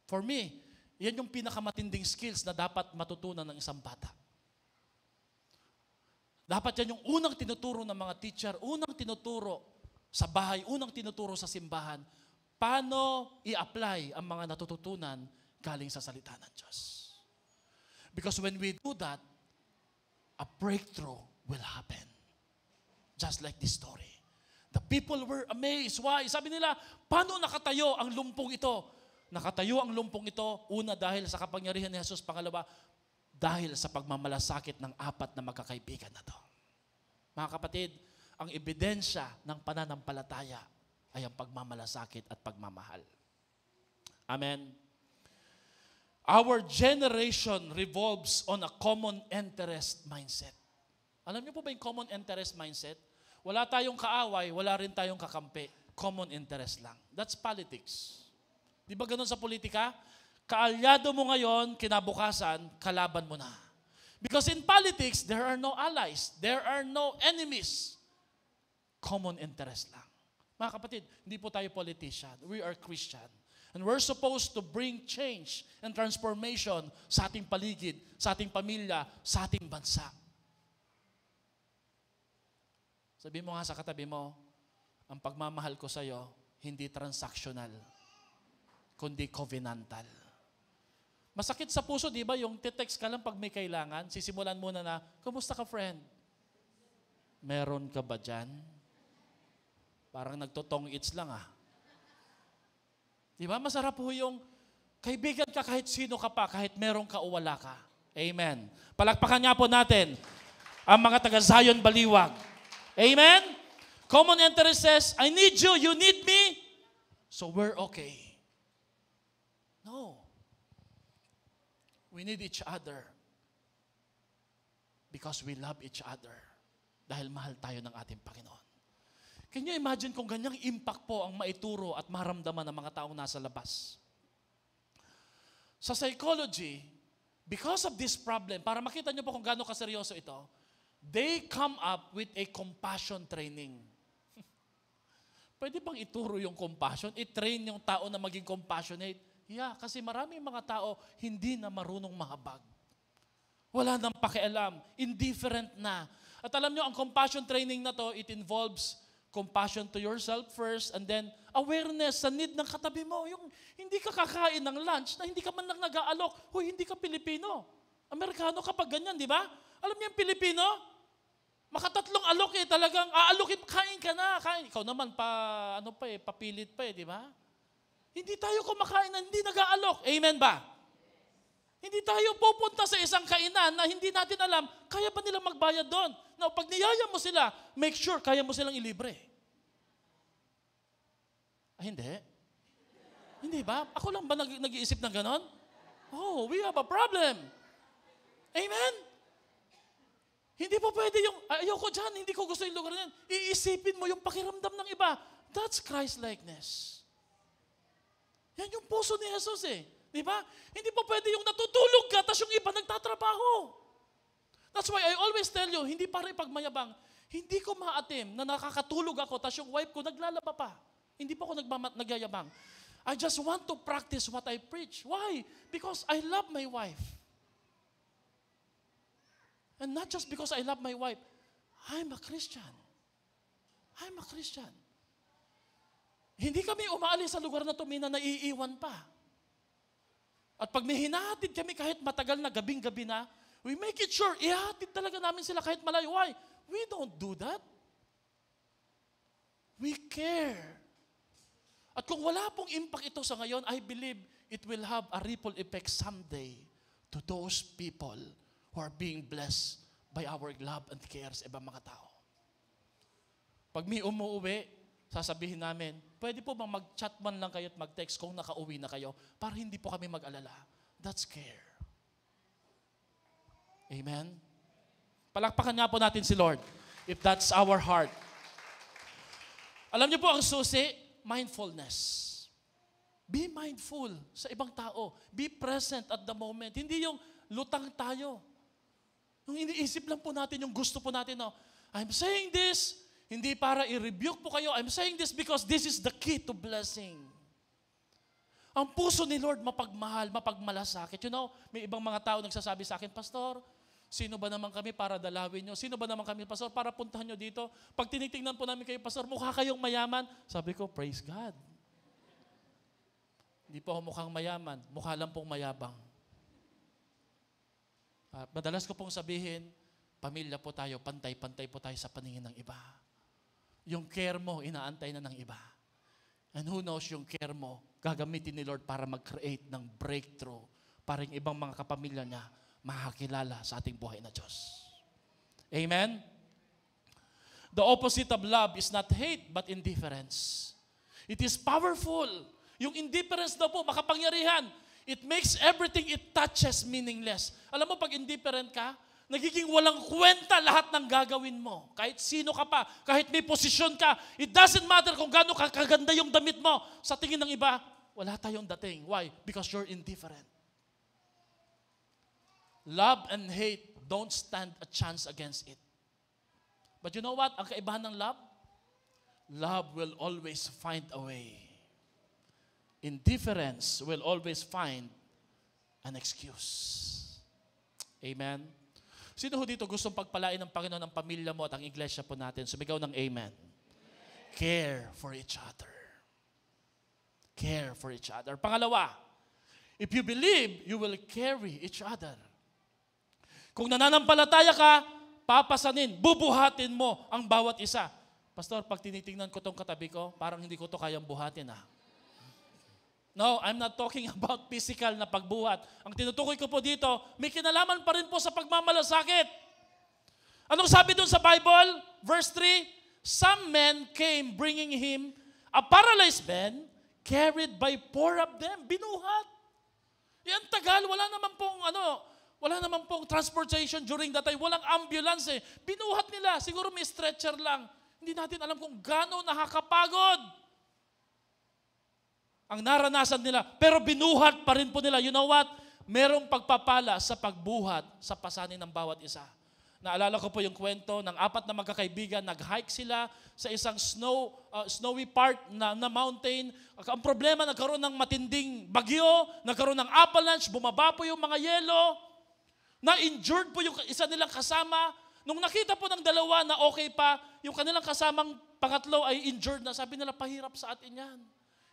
A: For me, yan yung pinakamatinding skills na dapat matutunan ng isang bata. Dapat yan yung unang tinuturo ng mga teacher, unang tinuturo sa bahay, unang tinuturo sa simbahan, paano i-apply ang mga natututunan galing sa salita ng Diyos. Because when we do that, a breakthrough will happen. Just like this story. The people were amazed. Why? Sabi nila, paano nakatayo ang lumpong ito? Nakatayo ang lumpong ito, una dahil sa kapangyarihan ni Jesus, pangalawa, dahil sa pagmamalasakit ng 4 na magkakaibigan na to. Mga kapatid, ang ebidensya ng pananampalataya ay ang pagmamalasakit at pagmamahal. Amen. Our generation revolves on a common interest mindset. Alam niyo po ba yung common interest mindset? Wala tayong kaaway, wala rin tayong kakampi. Common interest lang. That's politics. Di ba ganun sa politika? Kaalyado mo ngayon, kinabukasan, kalaban mo na. Because in politics, there are no allies. There are no enemies. Common interest lang. Mga kapatid, hindi po tayo politician. We are Christian. And we're supposed to bring change and transformation sa ating paligid, sa ating pamilya, sa ating bansa. Sabi mo nga sa katabi mo, ang pagmamahal ko sa iyo, hindi transactional, kundi covenantal. Masakit sa puso, di ba? Yung text ka lang pag may kailangan, sisimulan muna na, kumusta ka, friend? Meron ka ba dyan? Parang nagtotong its lang Di ba? Masarap po yung kaibigan ka kahit sino ka pa, kahit meron ka o wala ka. Amen. Palakpakan niya po natin ang mga taga-Zion Baliwag. Amen? Common interest says, I need you, you need me, so we're okay. No. We need each other because we love each other dahil mahal tayo ng ating Panginoon. Can you imagine kung ganyang impact po ang maituro at maramdaman ng mga taong nasa labas? Sa psychology, because of this problem, para makita niyo po kung gaano kaseryoso ito, they come up with a compassion training. Pwede bang ituro yung compassion? I-train yung tao na maging compassionate? Yeah, kasi maraming mga tao hindi na marunong mahabag. Wala nang pakialam. Indifferent na. At alam nyo, ang compassion training na to, it involves compassion to yourself first, and then awareness sa need ng katabi mo. Yung hindi ka kakain ng lunch na hindi ka man lang nag-aalok. Huy, hindi ka Pilipino. Amerikano kapag ganyan, di ba? Alam niyo yung Pilipino? Makatatlong alok talagang aalokin, kain ka na, kain. Ikaw naman papilit pa di ba? Hindi tayo kumakain na hindi nag-aalok. Amen ba? Hindi tayo pupunta sa isang kainan na hindi natin alam, kaya ba nilang magbayad doon? Now, pag niyaya mo sila, make sure kaya mo silang ilibre. Hindi. Hindi ba? Ako lang ba nag-iisip ng ganon? Oh, we have a problem. Amen? Hindi po pwede yung, ayoko dyan, hindi ko gusto yung lugar na yan. Iisipin mo yung pakiramdam ng iba. That's Christ-likeness. Yan yung puso ni Jesus Di ba? Hindi po pwede yung natutulog ka, tapos yung iba nagtatrabaho. That's why I always tell you, hindi para ipagmayabang, hindi ko maatim na nakakatulog ako, tapos yung wife ko naglalaba pa. Hindi po ako nagyayabang. I just want to practice what I preach. Why? Because I love my wife. And not just because I love my wife, I'm a Christian. I'm a Christian. Hindi kami umaalis sa lugar na tumina na naiiwan pa. At pag may hinahatid kami kahit matagal na gabing-gabi na, we make it sure, ihatid talaga namin sila kahit malayo. Why? We don't do that. We care. At kung wala pong impact ito sa ngayon, I believe it will have a ripple effect someday to those people who are being blessed by our love and care sa ibang mga tao. Pag may umuwi, sasabihin namin, pwede po bang mag-chat man lang kayo at mag-text kung nakauwi na kayo para hindi po kami mag-alala. That's care. Amen? Palakpakan nga po natin si Lord if that's our heart. Alam niyo po ang susi, mindfulness. Be mindful sa ibang tao. Be present at the moment. Hindi yung lutang tayo. Yung iniisip lang po natin, yung gusto po natin, no? I'm saying this, hindi para i-rebuke po kayo. I'm saying this because this is the key to blessing. Ang puso ni Lord mapagmahal, mapagmalasakit. You know, may ibang mga tao nagsasabi sa akin, Pastor, sino ba naman kami para dalawin nyo? Sino ba naman kami, Pastor, para puntahan nyo dito? Pag tinitingnan po namin kayo, Pastor, mukha kayong mayaman. Sabi ko, praise God. Hindi po ako mukhang mayaman, mukha lang pong mayabang. Madalas ko pong sabihin, pamilya po tayo, pantay-pantay po tayo sa paningin ng iba. Yung care mo, inaantay na ng iba. And who knows, yung care mo, gagamitin ni Lord para mag-create ng breakthrough para yung ibang mga kapamilya niya makakilala sa ating buhay na Diyos. Amen? The opposite of love is not hate, but indifference. It is powerful. Yung indifference daw po, makapangyarihan. It makes everything it touches meaningless. Alam mo, pag indifferent ka, nagiging walang kwenta lahat ng gagawin mo. Kahit sino ka pa, kahit may posisyon ka, it doesn't matter kung gaano kaganda yung damit mo. Sa tingin ng iba, wala tayong dating. Why? Because you're indifferent. Love and hate don't stand a chance against it. But you know what? Ang kaibahan ng love? Love will always find a way. Indifference will always find an excuse. Amen? Sino ho dito gustong pagpalain ng Panginoon ang pamilya mo at ang iglesia po natin? Sumigaw ng amen. Care for each other. Care for each other. Pangalawa, if you believe, you will carry each other. Kung nananampalataya ka, papasanin, bubuhatin mo ang bawat isa. Pastor, pag tinitingnan ko tong katabi ko, parang hindi ko to kayang buhatin . No, I'm not talking about physical na pagbuhat. Ang tinutukoy ko po dito, may kinalaman pa rin po sa pagmamalasakit. Anong sabi dun sa Bible? Verse 3, some men came bringing him a paralyzed man carried by four of them. Binuhat. Yan tagal, wala naman pong transportation during that time. Walang ambulance . Binuhat nila. Siguro may stretcher lang. Hindi natin alam kung gaano nakakapagod ang naranasan nila. Pero binuhat pa rin po nila. You know what? Merong pagpapala sa pagbuhat sa pasanin ng bawat isa. Naalala ko po yung kwento ng 4 na magkakaibigan. Nag-hike sila sa isang snowy part na mountain. Ang problema, nagkaroon ng matinding bagyo, nagkaroon ng avalanche, bumaba po yung mga yelo, na-injured po yung isa nilang kasama. Nung nakita po ng dalawa na okay pa, yung kanilang kasamang pangatlo ay injured na, sabi nila, pahirap sa atin yan.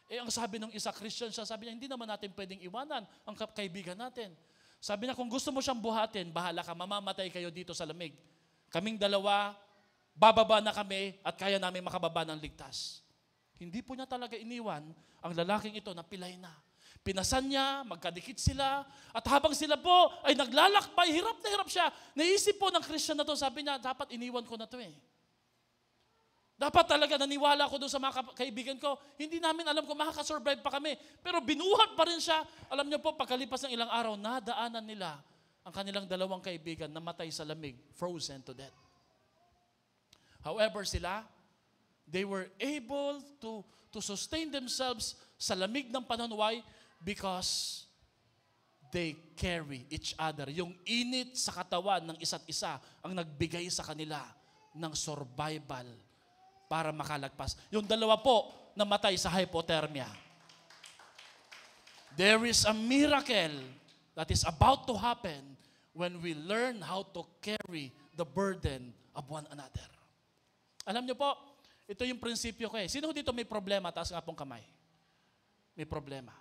A: Ang sabi ng isa, Christian siya, sabi niya, hindi naman natin pwedeng iwanan ang kaibigan natin. Sabi niya, kung gusto mo siyang buhatin, bahala ka, mamamatay kayo dito sa lamig. Kaming dalawa, bababa na kami at kaya namin makababa ng ligtas. Hindi po niya talaga iniwan ang lalaking ito na pilay na. Pinasan niya, magkadikit sila, at habang sila po ay naglalakbay, hirap na hirap siya. Naisip po ng Christian na to, sabi niya, dapat iniwan ko na to eh. Dapat talaga naniwala ko doon sa mga kaibigan ko. Hindi namin alam kung makakasurvive pa kami. Pero binuhat pa rin siya. Alam niyo po, pagkalipas ng ilang araw, nadaanan nila ang kanilang dalawang kaibigan na matay sa lamig, frozen to death. However, sila, they were able to sustain themselves sa lamig ng panahon. Why? Because they carry each other. Yung init sa katawan ng isa't isa ang nagbigay sa kanila ng survival para makalagpas. Yung dalawa po namatay sa hypothermia. There is a miracle that is about to happen when we learn how to carry the burden of one another. Alam niyo po, ito yung prinsipyo ko eh. Sino dito may problema? Taas nga pong kamay. May problema.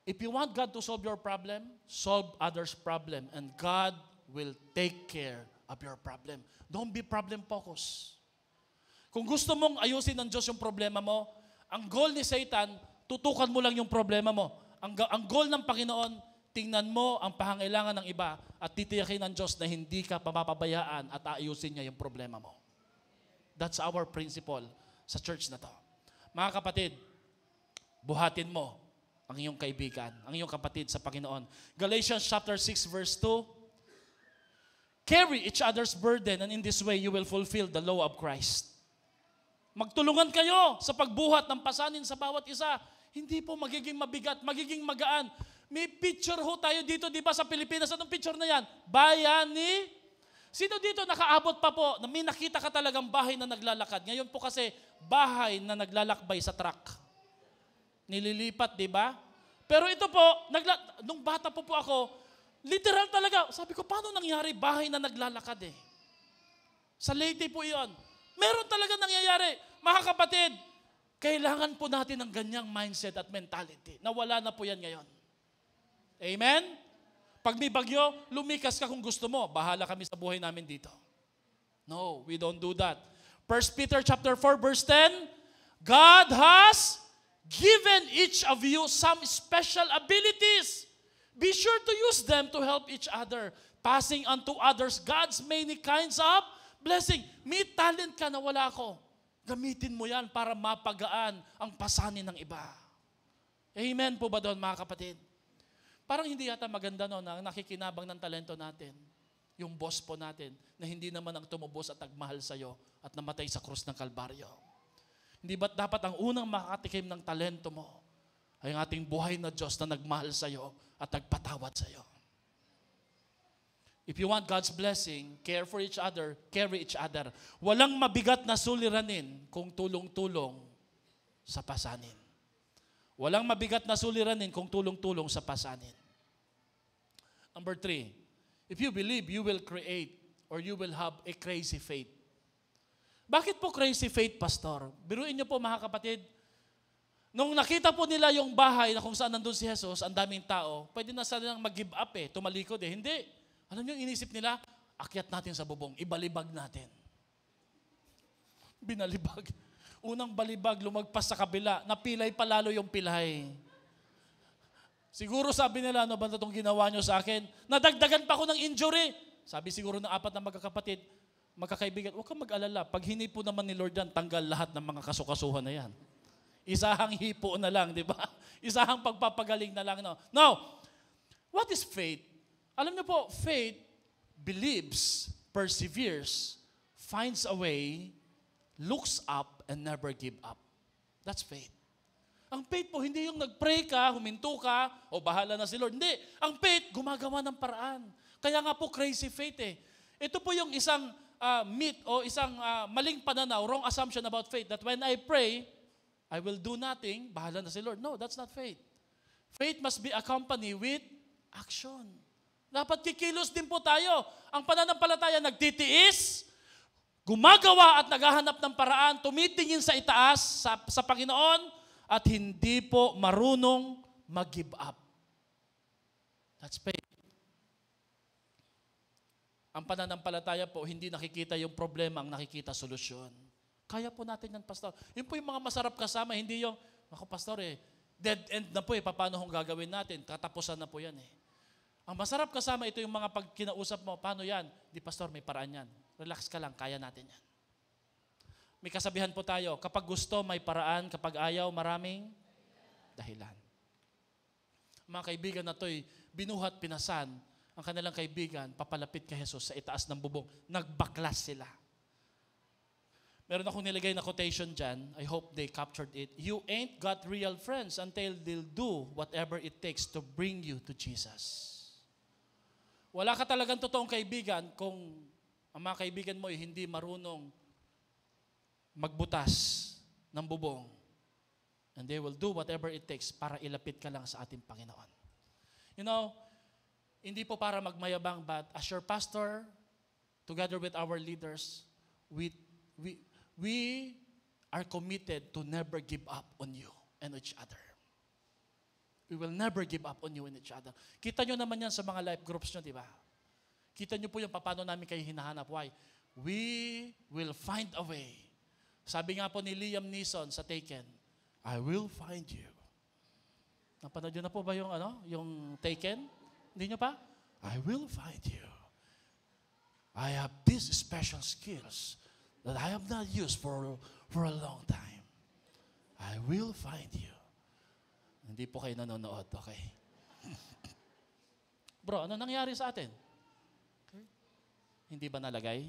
A: If you want God to solve your problem, solve others' problem, and God will take care of your problem. Don't be problem-focused. Kung gusto mong ayusin ng Diyos yung problema mo, ang goal ni Satan, tutukan mo lang yung problema mo. Ang goal ng Panginoon, tingnan mo ang pangangailangan ng iba at titiyakin ng Diyos na hindi ka papabayaan at aayusin niya yung problema mo. That's our principle sa church na to. Mga kapatid, buhatin mo ang iyong kaibigan, ang iyong kapatid sa Panginoon. Galatians chapter 6 verse 2, carry each other's burden and in this way you will fulfill the law of Christ. Magtulungan kayo sa pagbuhat ng pasanin sa bawat isa. Hindi po magiging mabigat, magiging magaan. May picture ho tayo dito, di ba, sa Pilipinas. Anong picture na yan? Bayani. Sino dito nakaabot pa po na may nakita ka talagang bahay na naglalakad? Ngayon po kasi, bahay na naglalakbay sa truck. Nililipat, di ba? Pero ito po, nung bata po ako, literal talaga, sabi ko, paano nangyari bahay na naglalakad eh? Sa Leyte po iyon. Meron talaga nangyayari. Mga kapatid, kailangan po natin ng ganyang mindset at mentality. Nawala na po yan ngayon. Amen? Pag may bagyo, lumikas ka kung gusto mo. Bahala kami sa buhay namin dito. No, we don't do that. 1 Peter chapter 4 verse 10, God has given each of you some special abilities. Be sure to use them to help each other, passing on to others God's many kinds of blessing. May talent ka na wala ko. Gamitin mo yan para mapagaan ang pasanin ng iba. Amen po ba doon, mga kapatid? Parang hindi yata maganda no, na nakikinabang ng talento natin, yung boss po natin, na hindi naman ang tumubos at nagmahal sa'yo at namatay sa krus ng Kalbaryo. Hindi ba't dapat ang unang makatikim ng talento mo ay ang ating buhay na Diyos na nagmahal sa'yo at nagpatawad sa'yo? If you want God's blessing, care for each other, carry each other. Walang mabigat na suliranin kung tulong-tulong sa pasanin. Walang mabigat na suliranin kung tulong-tulong sa pasanin. Number 3, if you believe, you will create or you will have a crazy faith. Bakit po crazy faith, Pastor? Biruin niyo po, mga kapatid, nung nakita po nila yung bahay na kung saan nandun si Jesus, ang daming tao, pwede na silang mag-give up tumalikod Hindi. Alam niyo, inisip nila, akyat natin sa bubong, ibalibag natin. Binalibag. Unang balibag, lumagpas sa kabila, napilay pa lalo yung pilay. Siguro sabi nila, ano ba itong ginawa nyo sa akin? Nadagdagan pa ako ng injury. Sabi siguro ng 4 na magkakapatid, magkakaibigan, huwag kang mag-alala. Pag hinipo naman ni Lord yan, tanggal lahat ng mga kasukasuhan na yan. Isahang hipo na lang, di ba? Isahang pagpapagaling na lang. No. Now, what is faith? Alam niyo po, faith believes, perseveres, finds a way, looks up, and never give up. That's faith. Ang faith po, hindi yung nag-pray ka, huminto ka, o bahala na si Lord. Hindi. Ang faith, gumagawa ng paraan. Kaya nga po, crazy faith Ito po yung isang myth o isang maling pananaw, wrong assumption about faith, that when I pray, I will do nothing, bahala na si Lord. No, that's not faith. Faith must be accompanied with action. Dapat kikilos din po tayo. Ang pananampalataya nagtitiis, gumagawa at naghahanap ng paraan, tumitingin sa itaas, sa Panginoon, at hindi po marunong mag-give up. That's faith. Ang pananampalataya po, hindi nakikita yung problema, ang nakikita solusyon. Kaya po natin yan, pastor. Yun po yung mga masarap kasama, hindi yung, ako pastor dead end na po paano kung gagawin natin? Katapusan na po yan Ang masarap kasama, ito yung mga pag kinausap mo, paano yan? Di pastor, may paraan yan. Relax ka lang, kaya natin yan. May kasabihan po tayo, kapag gusto, may paraan, kapag ayaw, maraming dahilan. Mga kaibigan na to'y binuhat, pinasan, ang kanilang kaibigan, papalapit kay Jesus sa itaas ng bubong. Nagbaklas sila. Meron akong nilagay na quotation dyan. I hope they captured it. You ain't got real friends until they'll do whatever it takes to bring you to Jesus. Wala ka talagang totoong kaibigan kung ang mga kaibigan mo ay hindi marunong magbutas ng bubong. And they will do whatever it takes para ilapit ka lang sa ating Panginoon. You know, hindi po para magmayabang, but as your pastor, together with our leaders, we are committed to never give up on you and each other. We will never give up on you and each other. Kita nyo naman yan sa mga life groups nyo, di ba? Kita nyo po yung paano namin kayo hinahanap. Why? We will find a way. Sabi nga po ni Liam Neeson sa Taken, I will find you. Napanood nyo na po ba yung Taken? Hindi nyo pa? I will find you. I have these special skills that I have not used for a long time. I will find you. Hindi po kayo nanonood, okay? Bro, ano nangyari sa atin? Okay. Hindi ba nalagay?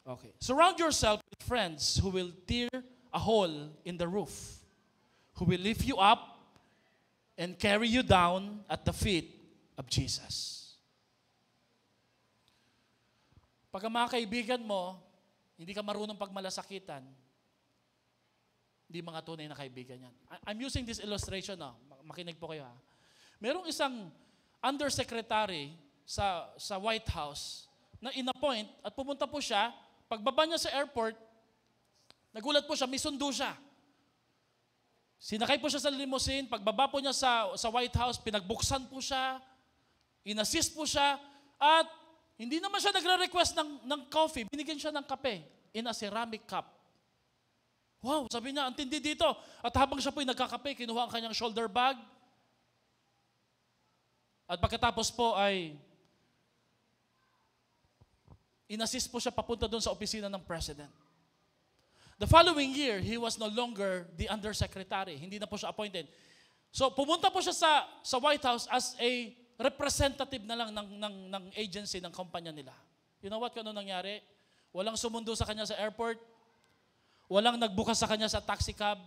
A: Okay. Surround yourself with friends who will tear a hole in the roof, who will lift you up and carry you down at the feet of Jesus. Pag ang mga kaibigan mo, hindi ka marunong pagmalasakitan, hindi mga tunay na kaibigan yan. I'm using this illustration, makinig po kayo Merong isang undersecretary sa White House na inappoint at pumunta po siya, pagbaba niya sa airport, nagulat po siya, may sundo siya. Sinakay po siya sa limousine, pagbaba po niya sa White House, pinagbuksan po siya, inassist po siya, at hindi naman siya nagre-request ng coffee, binigyan siya ng kape in a ceramic cup. Wow, sabi niya, ang tindi dito. At habang siya po'y nagkakape, kinuha ang kanyang shoulder bag. At pagkatapos po ay inassist po siya papunta doon sa opisina ng president. The following year, he was no longer the undersecretary. Hindi na po siya appointed. So pumunta po siya sa White House as a representative na lang ng agency, ng kumpanya nila. You know what? Kung ano nangyari? Walang sumundo sa kanya sa airport. Walang nagbukas sa kanya sa taxi cab.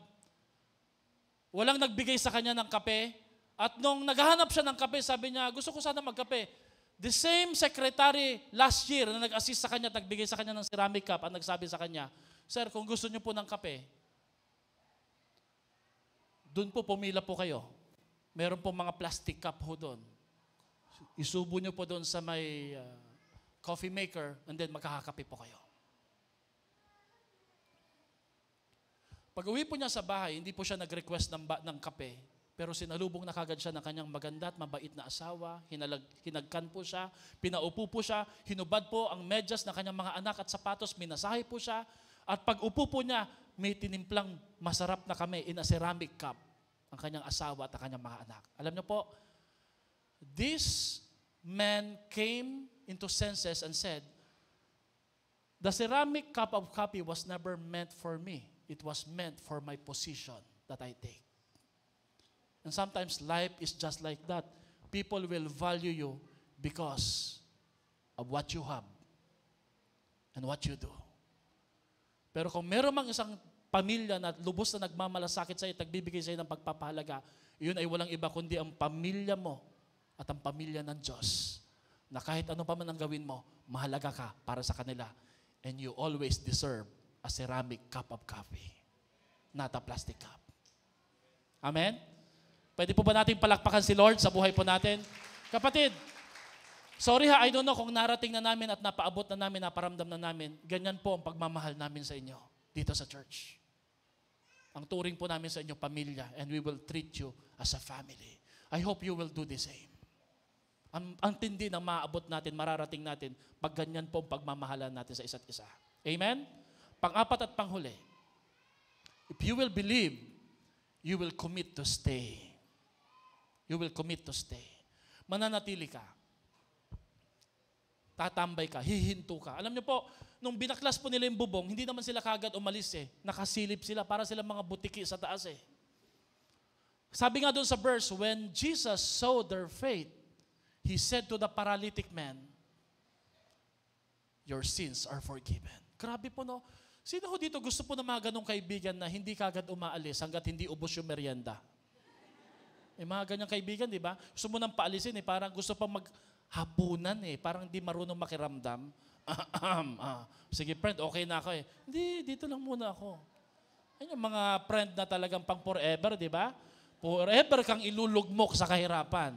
A: Walang nagbigay sa kanya ng kape. At nung naghahanap siya ng kape, sabi niya, gusto ko sana magkape. The same secretary last year na nag-assist sa kanya, nagbigay sa kanya ng ceramic cup, at nagsabi sa kanya, Sir, kung gusto niyo po ng kape, doon po pumila po kayo. Meron po mga plastic cup ho doon. Isubo niyo po doon sa may coffee maker, and then magkakakape po kayo. Pag uwi po niya sa bahay, hindi po siya nag-request ng kape, pero sinalubong na kagad siya ng kanyang maganda at mabait na asawa, hinagkan po siya, pinaupo po siya, hinubad po ang medyas ng kanyang mga anak at sapatos, minasahe po siya, at pag upo po niya, may tinimplang masarap na kami in a ceramic cup ang kanyang asawa at ang kanyang mga anak. Alam niyo po, this man came into senses and said, the ceramic cup of coffee was never meant for me. It was meant for my position that I take. And sometimes life is just like that. People will value you because of what you have and what you do. Pero kung meron mang isang pamilya na lubos na nagmamalasakit sa iyo, nagbibigay sa iyo ng pagpapahalaga, yun ay walang iba kundi ang pamilya mo at ang pamilya ng Diyos. Na kahit ano pa man ang gawin mo, mahalaga ka para sa kanila. And you always deserve a ceramic cup of coffee, not a plastic cup. Amen? Pwede po ba natin palakpakan si Lord sa buhay po natin? Kapatid, Sorry ha, I don't know kung narating na namin at napaabot na namin, naparamdam na namin. Ganyan po ang pagmamahal namin sa inyo dito sa church. Ang turing po namin sa inyo, pamilya, and we will treat you as a family. I hope you will do the same. Ang tindi ng maaabot natin, mararating natin, pag ganyan po ang pagmamahalan natin sa isa't isa. Amen? Pang-apat at panghuli, if you will believe, you will commit to stay. You will commit to stay. Mananatili ka. Tatambay ka, hihinto ka. Alam niyo po, nung binaklas po nila yung bubong, hindi naman sila kagad umalis eh. Nakasilip sila, para sila mga butiki sa taas eh. Sabi nga doon sa verse, when Jesus saw their faith, He said to the paralytic man, your sins are forgiven. Grabe po no. Sino ho dito gusto po ng mga ganong kaibigan na hindi kagad umaalis hanggat hindi ubos yung merienda? May mga ganyang kaibigan, di ba? Gusto mo nang paalisin eh, parang gusto pa maghapunan eh, parang di marunong makiramdam. Sige friend, okay na ako eh. Hindi, dito lang muna ako. Yan yung mga friend na talagang pang forever, di ba? Forever kang ilulugmok sa kahirapan.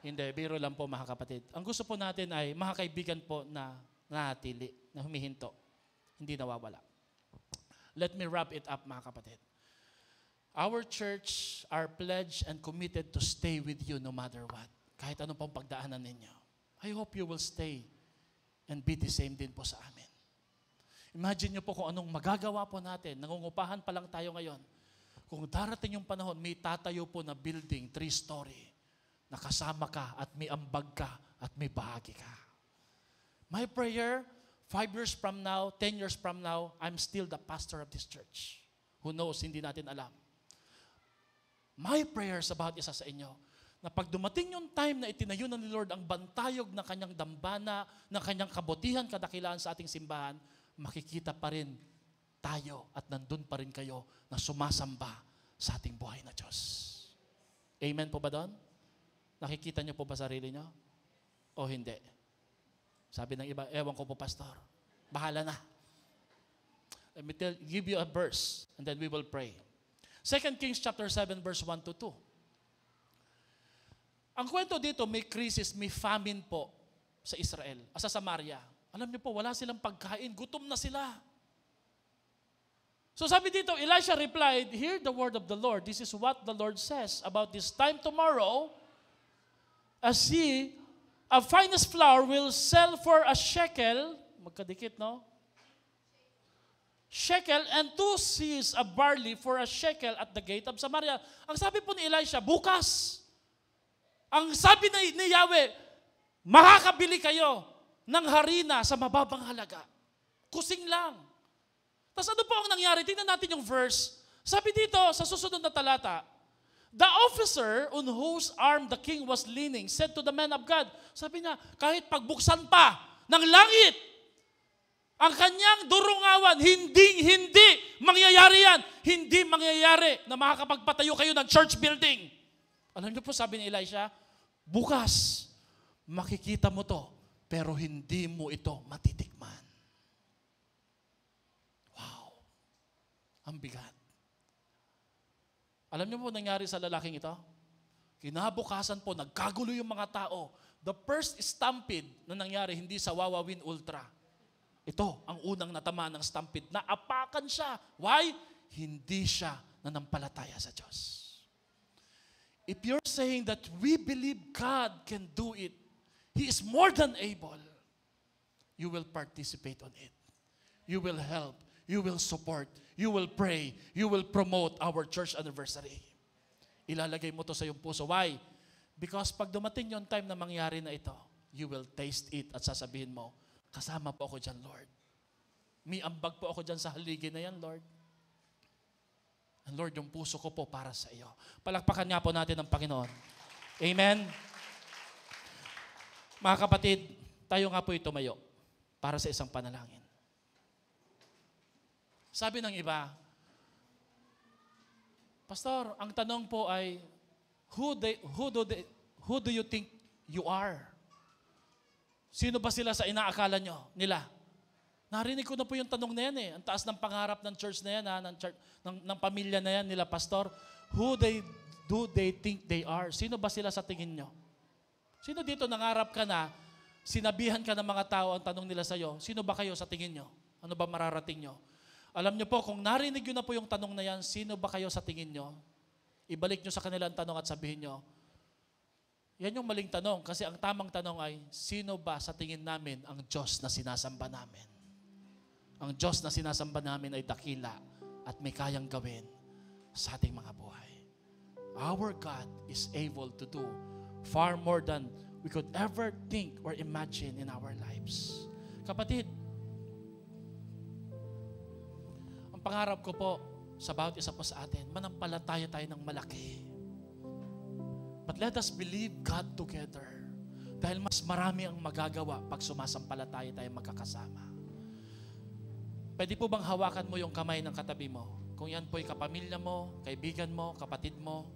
A: Hindi, biro lang po mga kapatid. Ang gusto po natin ay mga kaibigan po na nanatili, na humihinto. Hindi nawawala. Let me wrap it up mga kapatid. Our church are pledged and committed to stay with you no matter what. Kahit anong pang pagdaanan ninyo. I hope you will stay and be the same din po sa amin. Imagine nyo po kung anong magagawa po natin. Nangungupahan pa lang tayo ngayon. Kung darating yung panahon, may tatayo po na building, 3-story. Nakasama ka at may ambag ka at may bahagi ka. My prayer, 5 years from now, 10 years from now, I'm still the pastor of this church. Who knows, hindi natin alam. My prayers about isa sa inyo, na pag dumating yung time na itinayo na ni Lord ang bantayog ng kanyang dambana, ng kanyang kabutihan, kadakilaan sa ating simbahan, makikita pa rin tayo at nandun pa rin kayo na sumasamba sa ating buhay na Diyos. Amen po ba doon? Nakikita niyo po ba sarili niyo? O hindi? Sabi ng iba, ewan ko po pastor. Bahala na. Let me give you a verse and then we will pray. 2 Kings chapter 7 verse 1 to 2. Ang kwento dito, may crisis, may famine po sa Israel, sa Samaria. Alam niyo po, wala silang pagkain, gutom na sila. So sabi dito, Elisha replied, hear the word of the Lord. This is what the Lord says about this time tomorrow, as ye, a finest flour will sell for a shekel, magkadikit, no? Shekel and 2 seahs of barley for a shekel at the gate of Samaria. Ang sabi po ni Elisha, bukas. Ang sabi ni Yahweh, makakabili kayo ng harina sa mababang halaga. Kusing lang. Tapos ano po ang nangyari? Tingnan natin yung verse. Sabi dito sa susunod na talata, the officer on whose arm the king was leaning said to the man of God, sabi niya, kahit pagbuksan pa ng langit, ang kanyang durungawan, hindi mangyayari yan. Hindi mangyayari na makakapagpatayo kayo ng church building. Alam niyo po, sabi ni Elisha, bukas, makikita mo to, pero hindi mo ito matitikman. Wow. Ang bigat. Alam niyo po nangyari sa lalaking ito? Kinabukasan po, nagkagulo yung mga tao. The first stampede na nangyari, hindi sa Wawawin Ultra. Ito, ang unang natama ng stampede. Naapakan siya. Why? Hindi siya nanampalataya sa Diyos. If you're saying that we believe God can do it, He is more than able, you will participate on it. You will help. You will support. You will pray. You will promote our church anniversary. Ilalagay mo to sa iyong puso. Why? Because pag dumating yung time na mangyari na ito, you will taste it at sasabihin mo, kasama po ako dyan, Lord. May ambag po ako dyan sa haligi na yan, Lord. And Lord, yung puso ko po para sa iyo. Palakpakan nga po natin ang Panginoon. Amen? Mga kapatid, tayo nga po tumayo para sa isang panalangin. Sabi ng iba, Pastor, ang tanong po ay, who do you think you are? Sino ba sila sa inaakala nila? Narinig ko na po yung tanong na yan eh. Ang taas ng pangarap ng church na yan, ng pamilya na yan nila, Pastor. Who do they think they are? Sino ba sila sa tingin nyo? Sino dito nangarap ka na sinabihan ka ng mga tao, ang tanong nila sa'yo, sino ba kayo sa tingin nyo? Ano ba mararating nyo? Alam nyo po, kung narinig nyo na po yung tanong na yan, sino ba kayo sa tingin nyo? Ibalik nyo sa kanila ang tanong at sabihin nyo, yan yung maling tanong kasi ang tamang tanong ay, sino ba sa tingin namin ang Diyos na sinasamba namin? Ang Diyos na sinasamba namin ay dakila at may kayang gawin sa ating mga buhay. Our God is able to do far more than we could ever think or imagine in our lives. Kapatid, ang pangarap ko po sa bawat isa po sa atin, manampalataya tayo ng malaki. But let us believe God together. Dahil mas marami ang magagawa pag sumasampalataya tayo magkakasama. Pwede po bang hawakan mo yung kamay ng katabi mo? Kung yan po'y kapamilya mo, kaibigan mo, kapatid mo.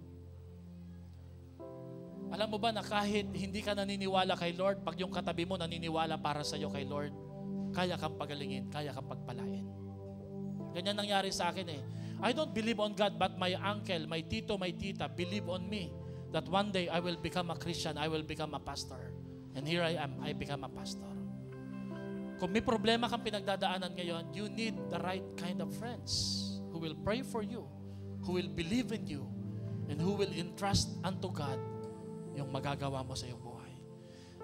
A: Alam mo ba na kahit hindi ka naniniwala kay Lord, pag yung katabi mo naniniwala para sa iyo kay Lord, kaya kang pagalingin, kaya kang pagpalain. Ganyan nangyari sa akin eh. I don't believe on God, but my uncle, my tito, my tita believe on me that one day I will become a Christian, I will become a pastor. And here I am, I become a pastor. Kung may problema kang pinagdadaanan ngayon, you need the right kind of friends who will pray for you, who will believe in you, and who will entrust unto God yung magagawa mo sa iyong buhay.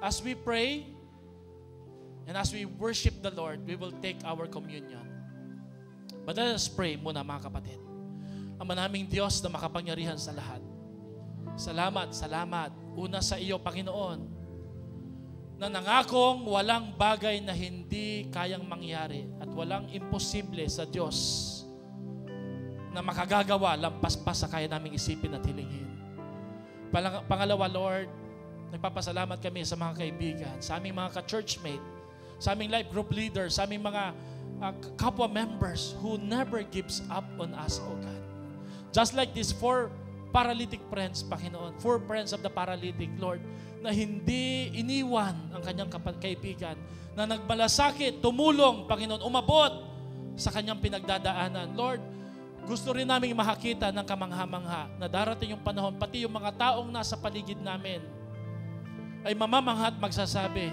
A: As we pray, and as we worship the Lord, we will take our communion. But let us pray muna mga kapatid. Ang manaming Diyos na makapangyarihan sa lahat. Salamat, salamat. Una sa iyo, Panginoon, na nangakong walang bagay na hindi kayang mangyari at walang imposible sa Diyos na makagagawa lampas pa sa kaya naming isipin at hilingin. Pangalawa, Lord, nagpapasalamat kami sa mga kaibigan, sa aming mga ka-churchmate, sa aming life group leaders, sa aming mga kapwa members who never gives up on us, O God. Just like these 4 paralytic friends, Panginoon, 4 friends of the paralytic, Lord, na hindi iniwan ang kanyang kaibigan, na nagmalasakit, tumulong, Panginoon, umabot sa kanyang pinagdadaanan. Lord, gusto rin namin makakita ng kamangha-mangha na darating yung panahon, pati yung mga taong nasa paligid namin ay mamamangha at magsasabi,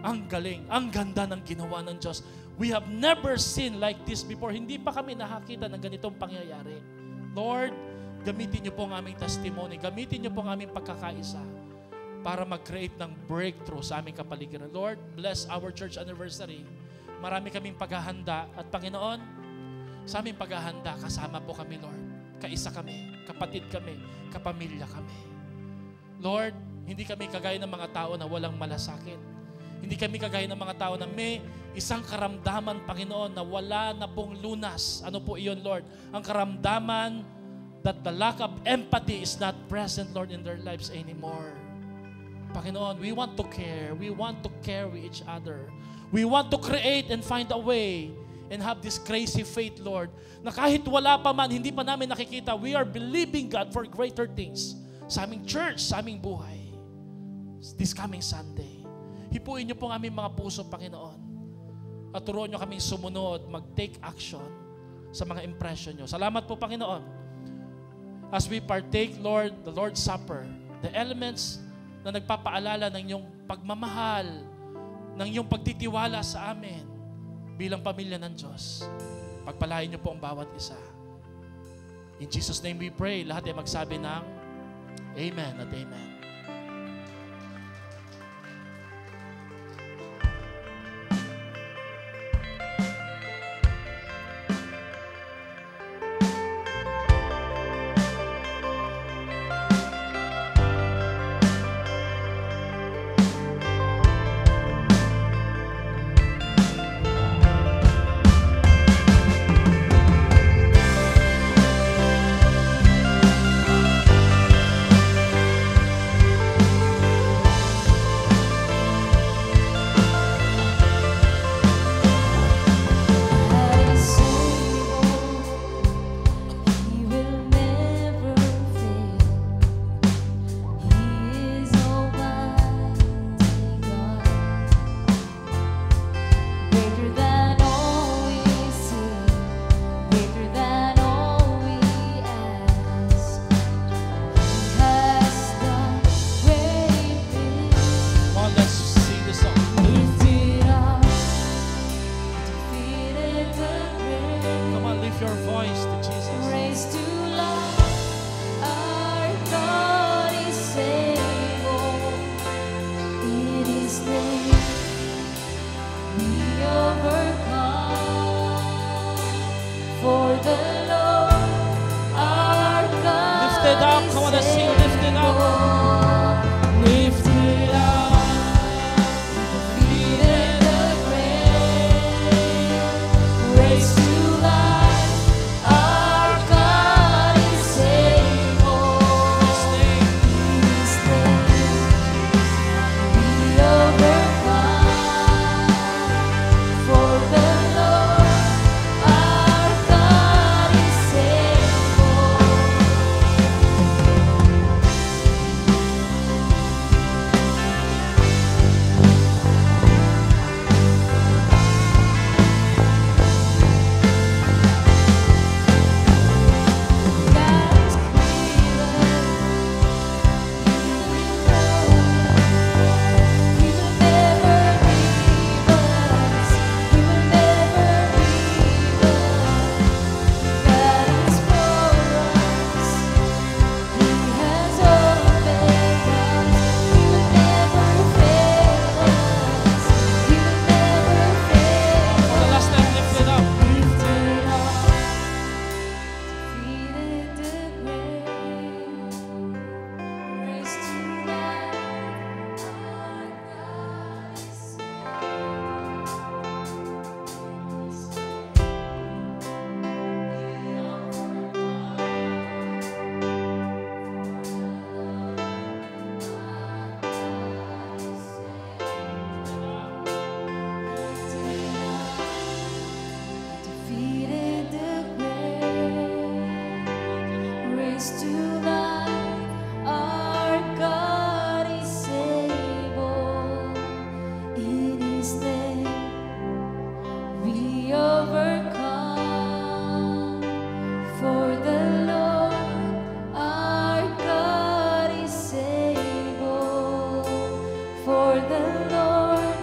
A: ang galing, ang ganda ng ginawa ng Diyos. We have never seen like this before. Hindi pa kami nakakita ng ganitong pangyayari. Lord, gamitin niyo po ang aming testimony, gamitin niyo po ang aming pagkakaisa para mag-create ng breakthrough sa aming kapaligiran. Lord, bless our church anniversary. Marami kaming paghahanda at Panginoon, sa aming paghahanda, kasama po kami, Lord. Kaisa kami, kapatid kami, kapamilya kami. Lord, hindi kami kagaya ng mga tao na walang malasakit. Hindi kami kagaya ng mga tao na may isang karamdaman, Panginoon, na wala na pong lunas. Ano po iyon, Lord? Ang karamdaman that the lack of empathy is not present, Lord, in their lives anymore. Panginoon, we want to care. We want to care with each other. We want to create and find a way and have this crazy faith, Lord, na kahit wala pa man, hindi pa namin nakikita, we are believing God for greater things sa aming church, sa aming buhay. This coming Sunday. Hipuin niyo po ang aming mga puso, Panginoon. At turuan niyo kaming sumunod, mag-take action sa mga impression niyo. Salamat po, Panginoon. As we partake, Lord, the Lord's Supper, the elements na nagpapaalala ng iyong pagmamahal, ng iyong pagtitiwala sa amin, bilang pamilya ng Diyos. Pagpalain niyo po ang bawat isa. In Jesus' name we pray. Lahat ay magsabi ng Amen at Amen.
B: His name we overcome. For the Lord our God
A: Lift it up. Come on, let's sing. Lift it up.
B: Lift it up. Defeated the grave. Raised to life. Our God is able.
A: His name.
B: His name we overcome. For the Lord our God is able.
A: For the last time, lift it up.
B: Defeated the grave, raised to life, our God is able. In His name we overcome. For the Lord our God is able. For the Lord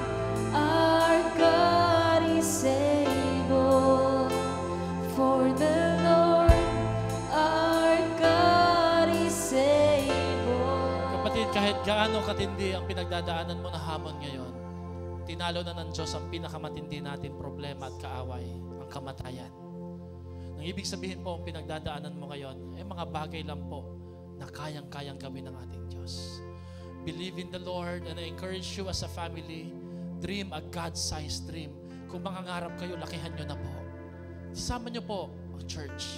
B: our God is able. For the Lord our God is able.
A: Kapatid, kahit gaano katindi ang pinagdadaanan mo na hamon ngayon, tinalo na ng Diyos ang pinakamatindi natin problema at kaaway, ang kamatayan. Nang ibig sabihin po, ang pinagdadaanan mo ngayon ay mga bagay lang po na kayang-kayang gawin ng ating Diyos. Believe in the Lord, and I encourage you as a family, dream a God-sized dream. Kung mangangarap kayo, lakihan nyo na po. Isama nyo po ang church.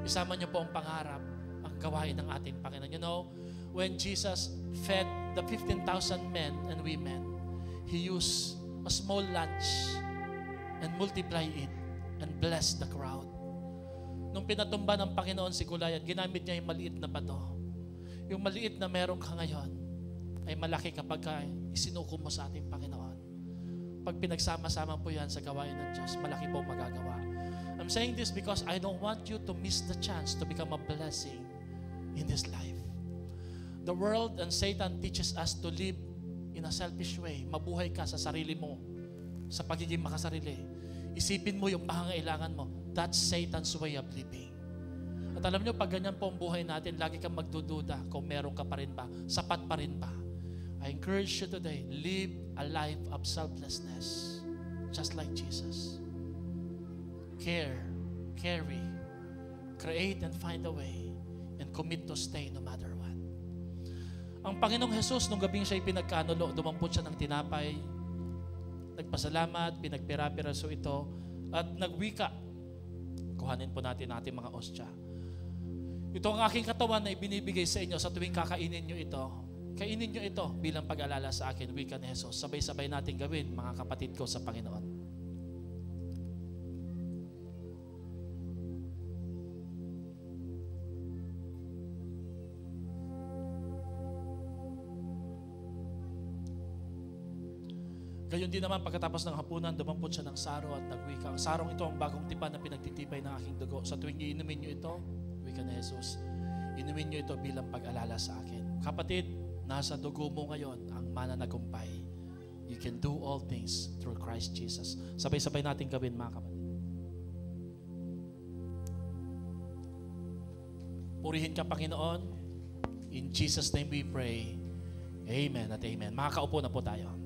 A: Isama nyo po ang pangarap, ang gawain ng ating Panginoon. You know, when Jesus fed the 15,000 men and women, He used a small lunch and multiplied it and blessed the crowd. Nung pinatumba ng Panginoon si Goliath, ginamit niya yung maliit na bato. Yung maliit na meron ka ngayon ay malaki kapag isinuko mo sa ating Panginoon. Pag pinagsama-sama po yan sa gawain ng Diyos, malaki po magagawa. I'm saying this because I don't want you to miss the chance to become a blessing in this life. The world and Satan teaches us to live in a selfish way. Mabuhay ka sa sarili mo, sa pagiging makasarili. Isipin mo yung pangangailangan mo. That's Satan's way of living. At alam nyo, pag ganyan po ang buhay natin, lagi kang magdududa kung meron ka pa rin ba, sapat pa rin ba. I encourage you today, live a life of selflessness, just like Jesus. Care, carry, create and find a way, and commit to stay no matter what. Ang Panginoong Jesus, nung gabing siya'y pinagkanulo, dumampot siya ng tinapay, nagpasalamat, pinagpira-piraso ito, at nagwika. Kuhanin po natin ating mga ostya. Ito ang aking katawan na ibinibigay sa inyo sa tuwing kakainin nyo ito. Kainin nyo ito bilang pag-alala sa akin, wika ni Jesus. Sabay-sabay natin gawin, mga kapatid ko sa Panginoon. Gayon din naman, pagkatapos ng hapunan, dumampot siya ng saro at nagwika. Ang sarong ito ang bagong tipan na pinagtitipay ng aking dugo. Sa tuwing iinumin nyo ito, wika ni Jesus, inumin nyo ito bilang pag-alala sa akin. Kapatid, nasa dugo mo ngayon ang mananagumpay. You can do all things through Christ Jesus. Sabay-sabay natin gawin, mga kapatid. Purihin ka, Panginoon. In Jesus' name we pray. Amen at amen. Makakaupo na po tayo.